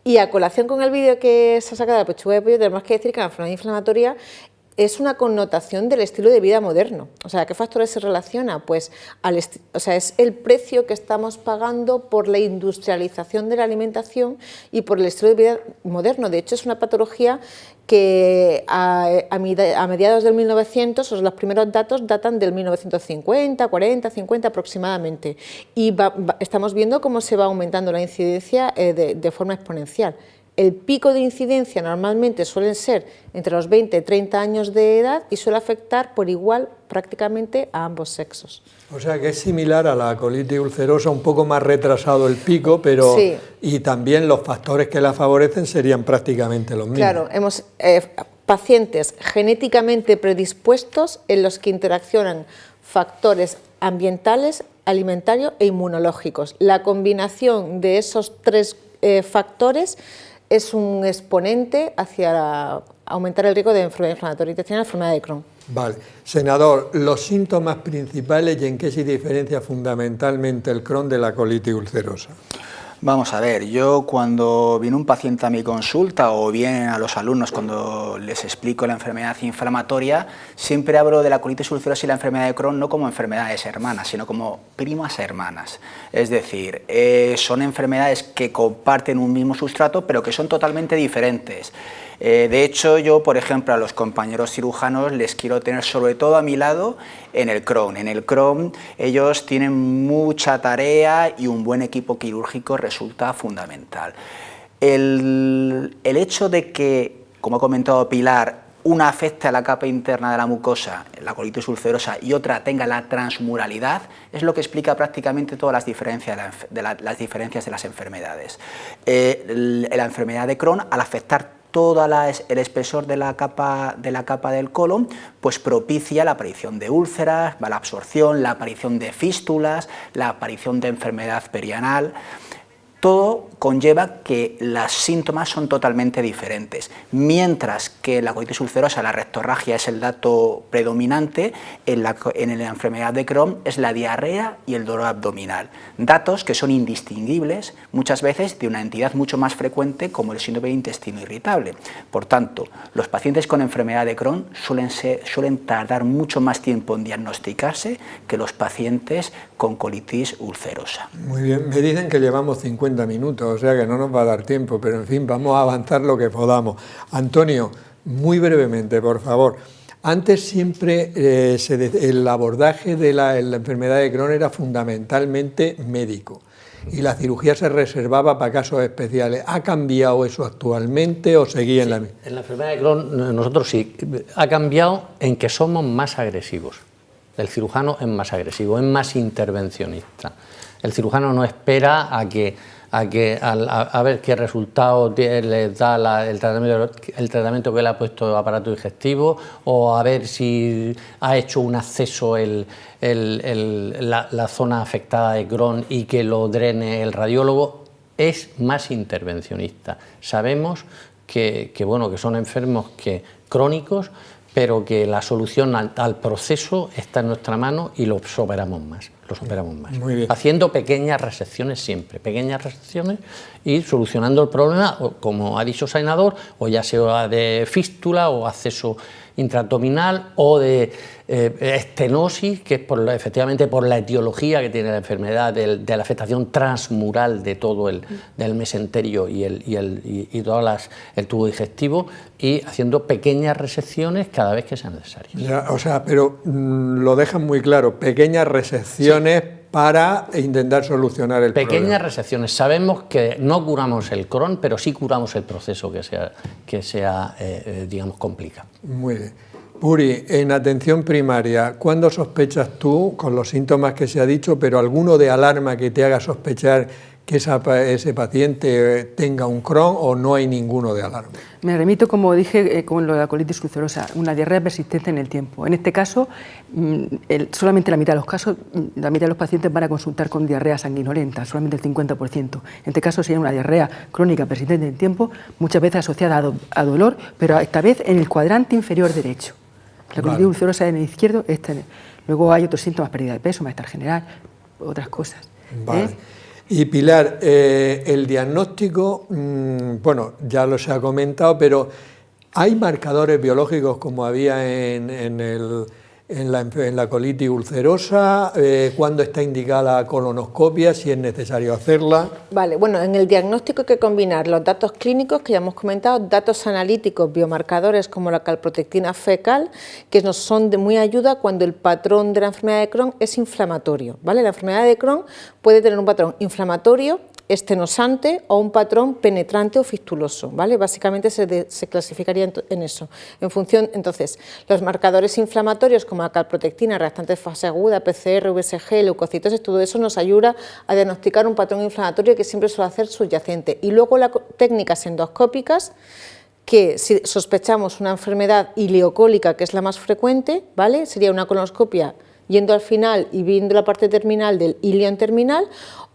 Y a colación con el vídeo que se ha sacado de la pechuga de pollo, tenemos que decir que la enfermedad inflamatoria es una connotación del estilo de vida moderno. O sea, ¿a qué factores se relaciona? Pues es el precio que estamos pagando por la industrialización de la alimentación y por el estilo de vida moderno. De hecho, es una patología que a mediados del 1900, los primeros datos datan del 1950, 40, 50 aproximadamente, y estamos viendo cómo se va aumentando la incidencia de forma exponencial. El pico de incidencia normalmente suelen ser entre los 20 y 30 años de edad y suele afectar por igual prácticamente a ambos sexos. O sea que es similar a la colitis ulcerosa, un poco más retrasado el pico, pero sí. Y también los factores que la favorecen serían prácticamente los mismos. Claro, hemos pacientes genéticamente predispuestos en los que interaccionan factores ambientales, alimentarios e inmunológicos. La combinación de esos tres factores es un exponente hacia aumentar el riesgo de enfermedad inflamatoria intestinal, enfermedad de Crohn. Vale. Senador, los síntomas principales y en qué se diferencia fundamentalmente el Crohn de la colitis ulcerosa. Vamos a ver, yo cuando viene un paciente a mi consulta o bien a los alumnos cuando les explico la enfermedad inflamatoria, siempre hablo de la colitis ulcerosa y la enfermedad de Crohn no como enfermedades hermanas, sino como primas hermanas. Es decir, son enfermedades que comparten un mismo sustrato pero que son totalmente diferentes. De hecho, yo, por ejemplo, a los compañeros cirujanos les quiero tener sobre todo a mi lado en el Crohn. En el Crohn ellos tienen mucha tarea y un buen equipo quirúrgico resulta fundamental. El hecho de que, como ha comentado Pilar, una afecte a la capa interna de la mucosa, la colitis ulcerosa, y otra tenga la transmuralidad, es lo que explica prácticamente todas las diferencias de las enfermedades. La enfermedad de Crohn, al afectar todo el espesor de la capa del colon, pues propicia la aparición de úlceras, la absorción, la aparición de fístulas, la aparición de enfermedad perianal. Todo conlleva que los síntomas son totalmente diferentes, mientras que en la colitis ulcerosa la rectorragia es el dato predominante, en la enfermedad de Crohn es la diarrea y el dolor abdominal, datos que son indistinguibles muchas veces de una entidad mucho más frecuente como el síndrome de intestino irritable. Por tanto, los pacientes con enfermedad de Crohn suelen tardar mucho más tiempo en diagnosticarse que los pacientes con colitis ulcerosa. Muy bien, me dicen que llevamos 50 minutos, o sea que no nos va a dar tiempo, pero en fin, vamos a avanzar lo que podamos. Antonio, muy brevemente, por favor. Antes siempre el abordaje de la enfermedad de Crohn era fundamentalmente médico y la cirugía se reservaba para casos especiales. ¿Ha cambiado eso actualmente o seguía en la misma? En la enfermedad de Crohn nosotros sí, ha cambiado en que somos más agresivos. El cirujano es más agresivo, es más intervencionista. El cirujano no espera a ver qué resultado les da el tratamiento que le ha puesto el aparato digestivo, o a ver si ha hecho un acceso la zona afectada de Crohn y que lo drene el radiólogo. Es más intervencionista. Sabemos que son enfermos crónicos, pero que la solución al proceso está en nuestra mano y lo superamos más. Muy bien. Haciendo pequeñas resecciones siempre, pequeñas resecciones y solucionando el problema, como ha dicho el senador, o ya sea de fístula o acceso intraabdominal o de estenosis, que es efectivamente por la etiología que tiene la enfermedad de la afectación transmural de todo del mesenterio y todo el tubo digestivo, y haciendo pequeñas resecciones cada vez que sea necesario. Ya, o sea, pero lo dejan muy claro, pequeñas resecciones. Sí. Para intentar solucionar el problema. Pequeñas resecciones. Sabemos que no curamos el Crohn, pero sí curamos el proceso que sea digamos, complicado. Muy bien. Puri, en atención primaria, ¿cuándo sospechas tú, con los síntomas que se ha dicho, pero alguno de alarma que te haga sospechar que ese paciente tenga un Crohn, o no hay ninguno de alarma? Me remito, como dije, con lo de la colitis ulcerosa, una diarrea persistente en el tiempo. En este caso, solamente la mitad de los casos, la mitad de los pacientes van a consultar con diarrea sanguinolenta, solamente el 50%. En este caso sería una diarrea crónica persistente en el tiempo, muchas veces asociada a dolor, pero esta vez en el cuadrante inferior derecho. La colitis ulcerosa en el izquierdo, luego hay otros síntomas, pérdida de peso, malestar general, otras cosas. Vale. Y Pilar, el diagnóstico, bueno, ya lo se ha comentado, pero ¿Hay marcadores biológicos como había en la colitis ulcerosa? ¿Cuándo está indicada la colonoscopia? Si es necesario hacerla. Vale, bueno, en el diagnóstico hay que combinar los datos clínicos que ya hemos comentado, datos analíticos, biomarcadores como la calprotectina fecal, que nos son de muy ayuda cuando el patrón de la enfermedad de Crohn es inflamatorio, ¿vale? La enfermedad de Crohn puede tener un patrón inflamatorio, estenosante o un patrón penetrante o fistuloso, ¿vale? Básicamente se clasificaría en eso. En función, entonces, los marcadores inflamatorios como la calprotectina, reactante de fase aguda, PCR, VSG, leucocitosis, todo eso nos ayuda a diagnosticar un patrón inflamatorio que siempre suele hacer subyacente. Y luego las técnicas endoscópicas, que si sospechamos una enfermedad ileocólica, que es la más frecuente, ¿vale? Sería una colonoscopia yendo al final y viendo la parte terminal del ilion terminal,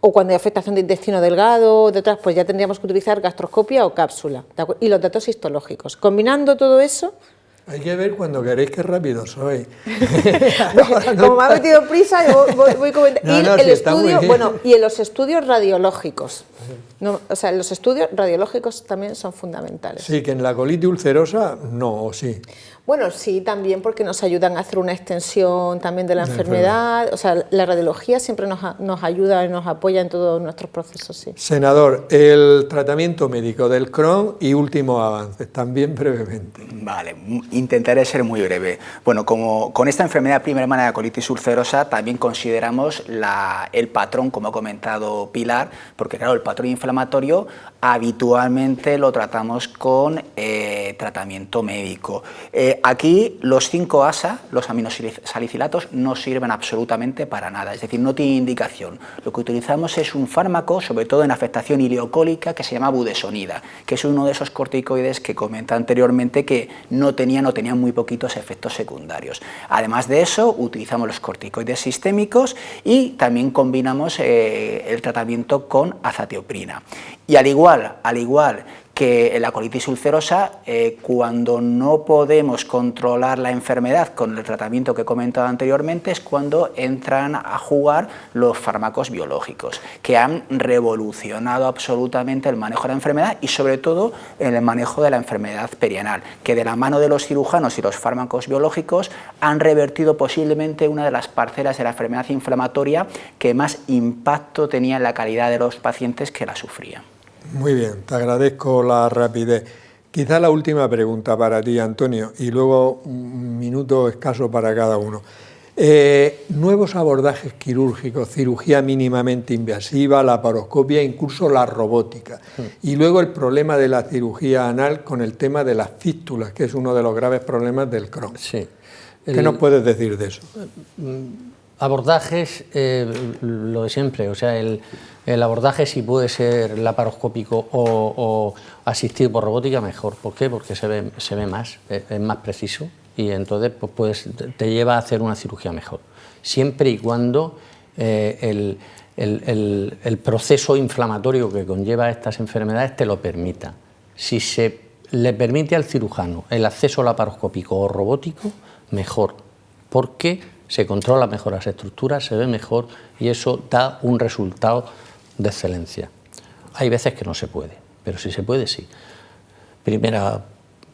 o cuando hay afectación de intestino delgado, de otras, pues ya tendríamos que utilizar gastroscopia o cápsula, y los datos histológicos. Combinando todo eso... Hay que ver cuando queréis qué rápido soy. Como me ha metido prisa, yo voy comentando. Y en los estudios radiológicos. No, o sea, los estudios radiológicos también son fundamentales. Sí, que en la colitis ulcerosa no, o sí. Bueno, sí, también porque nos ayudan a hacer una extensión también de la enfermedad. O sea, la radiología siempre nos ayuda y nos apoya en todos nuestros procesos, sí. Senador, el tratamiento médico del Crohn y últimos avances, también brevemente. Vale, intentaré ser muy breve. Bueno, como con esta enfermedad prima hermana de la colitis ulcerosa también consideramos el patrón, como ha comentado Pilar, porque claro, el patrón inflamatorio habitualmente lo tratamos con tratamiento médico. Aquí los 5 ASA, los aminosalicilatos, no sirven absolutamente para nada, es decir, no tiene indicación. Lo que utilizamos es un fármaco, sobre todo en afectación ileocólica, que se llama budesonida, que es uno de esos corticoides que comenté anteriormente que no tenían muy poquitos efectos secundarios. Además de eso, utilizamos los corticoides sistémicos y también combinamos el tratamiento con azatioprina. Y al igual que en la colitis ulcerosa, cuando no podemos controlar la enfermedad con el tratamiento que he comentado anteriormente, es cuando entran a jugar los fármacos biológicos, que han revolucionado absolutamente el manejo de la enfermedad y sobre todo el manejo de la enfermedad perianal, que de la mano de los cirujanos y los fármacos biológicos han revertido posiblemente una de las parcelas de la enfermedad inflamatoria que más impacto tenía en la calidad de los pacientes que la sufrían. Muy bien, te agradezco la rapidez. Quizá la última pregunta para ti, Antonio, y luego un minuto escaso para cada uno. Nuevos abordajes quirúrgicos, cirugía mínimamente invasiva, laparoscopia, incluso la robótica. Y luego el problema de la cirugía anal con el tema de las fístulas, que es uno de los graves problemas del Crohn. Sí. ¿Qué nos puedes decir de eso? Abordajes, lo de siempre, o sea, el abordaje si puede ser laparoscópico o asistido por robótica, mejor. ¿Por qué? Porque se ve más, es más preciso y entonces pues, te lleva a hacer una cirugía mejor. Siempre y cuando el proceso inflamatorio que conlleva estas enfermedades te lo permita. Si se le permite al cirujano el acceso laparoscópico o robótico, mejor, porque se controla mejor las estructuras, se ve mejor y eso da un resultado de excelencia. Hay veces que no se puede, pero si se puede, sí. Primera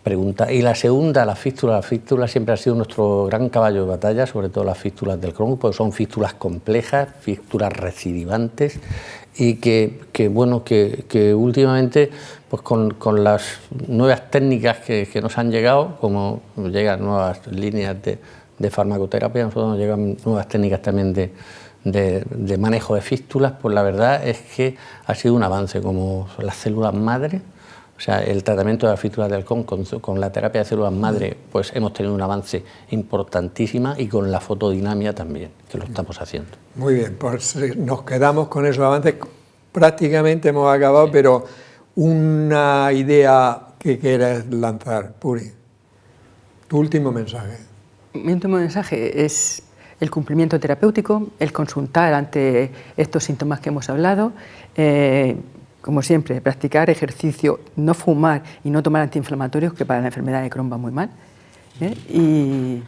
pregunta. Y la segunda, la fístula. La fístula siempre ha sido nuestro gran caballo de batalla, sobre todo las fístulas del Crohn, porque son fístulas complejas, fístulas recidivantes y que últimamente pues con las nuevas técnicas que nos han llegado, como llegan nuevas líneas de farmacoterapia, nosotros nos llegan nuevas técnicas también de manejo de fístulas, pues la verdad es que ha sido un avance, como las células madre, o sea, el tratamiento de las fístulas del Crohn con la terapia de células madre, pues hemos tenido un avance importantísimo y con la fotodinamia también, que lo estamos haciendo. Muy bien, pues nos quedamos con esos avances, prácticamente hemos acabado, pero una idea que quieras lanzar, Puri, tu último mensaje. Mi último mensaje es el cumplimiento terapéutico, el consultar ante estos síntomas que hemos hablado, como siempre, practicar ejercicio, no fumar y no tomar antiinflamatorios, que para la enfermedad de Crohn va muy mal, y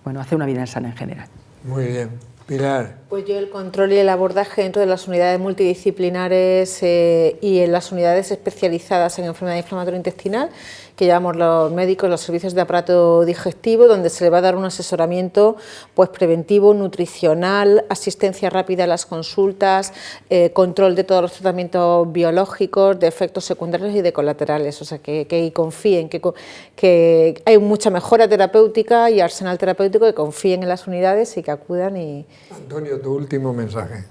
bueno, hacer una vida sana en general. Muy bien. Pilar. Pues yo el control y el abordaje dentro de las unidades multidisciplinares y en las unidades especializadas en enfermedad inflamatoria intestinal, que llamamos los médicos, los servicios de aparato digestivo, donde se le va a dar un asesoramiento pues preventivo, nutricional, asistencia rápida a las consultas, control de todos los tratamientos biológicos, de efectos secundarios y de colaterales. O sea, que confíen, que hay mucha mejora terapéutica y arsenal terapéutico, que confíen en las unidades y que acudan. Antonio, tu último mensaje.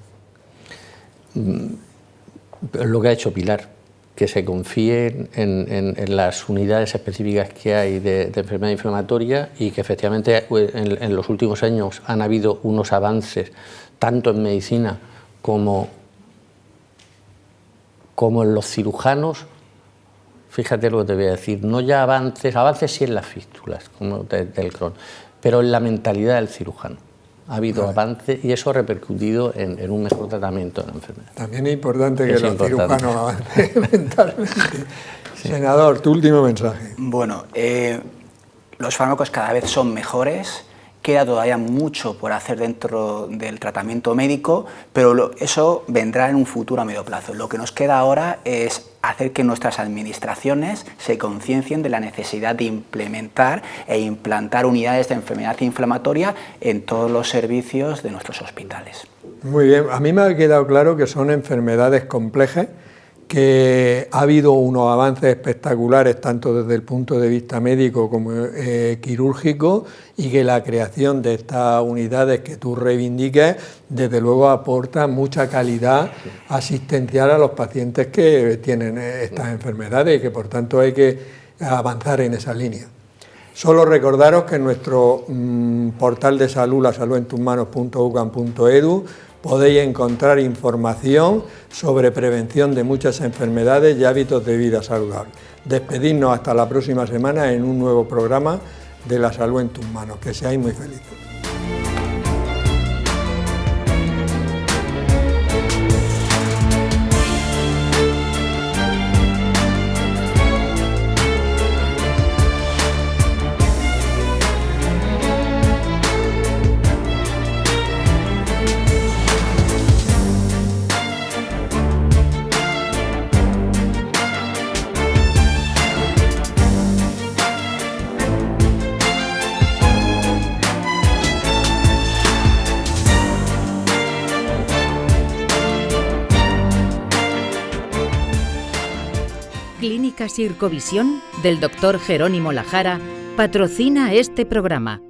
Lo que ha hecho Pilar, que se confíe en las unidades específicas que hay de enfermedad inflamatoria y que efectivamente en los últimos años han habido unos avances tanto en medicina como en los cirujanos. Fíjate lo que te voy a decir, no ya avances sí en las fístulas, como del Crohn, pero en la mentalidad del cirujano. Ha habido avance y eso ha repercutido en un mejor tratamiento de la enfermedad. También es importante que los cirujanos avancen mentalmente. Sí. Senador, tu último mensaje. Bueno, los fármacos cada vez son mejores, queda todavía mucho por hacer dentro del tratamiento médico, pero eso vendrá en un futuro a medio plazo. Lo que nos queda ahora es hacer que nuestras administraciones se conciencien de la necesidad de implementar e implantar unidades de enfermedad inflamatoria en todos los servicios de nuestros hospitales. Muy bien, a mí me ha quedado claro que son enfermedades complejas, que ha habido unos avances espectaculares tanto desde el punto de vista médico como quirúrgico, y que la creación de estas unidades que tú reivindiques desde luego aporta mucha calidad asistencial a los pacientes que tienen estas enfermedades y que por tanto hay que avanzar en esa línea. Solo recordaros que en nuestro portal de salud, lasaludenttusmanos.ucam.edu, podéis encontrar información sobre prevención de muchas enfermedades y hábitos de vida saludable. Despedirnos hasta la próxima semana en un nuevo programa de La Salud en tus Manos. Que seáis muy felices. Clínica Sircovisión del Dr. Jerónimo Lajara patrocina este programa.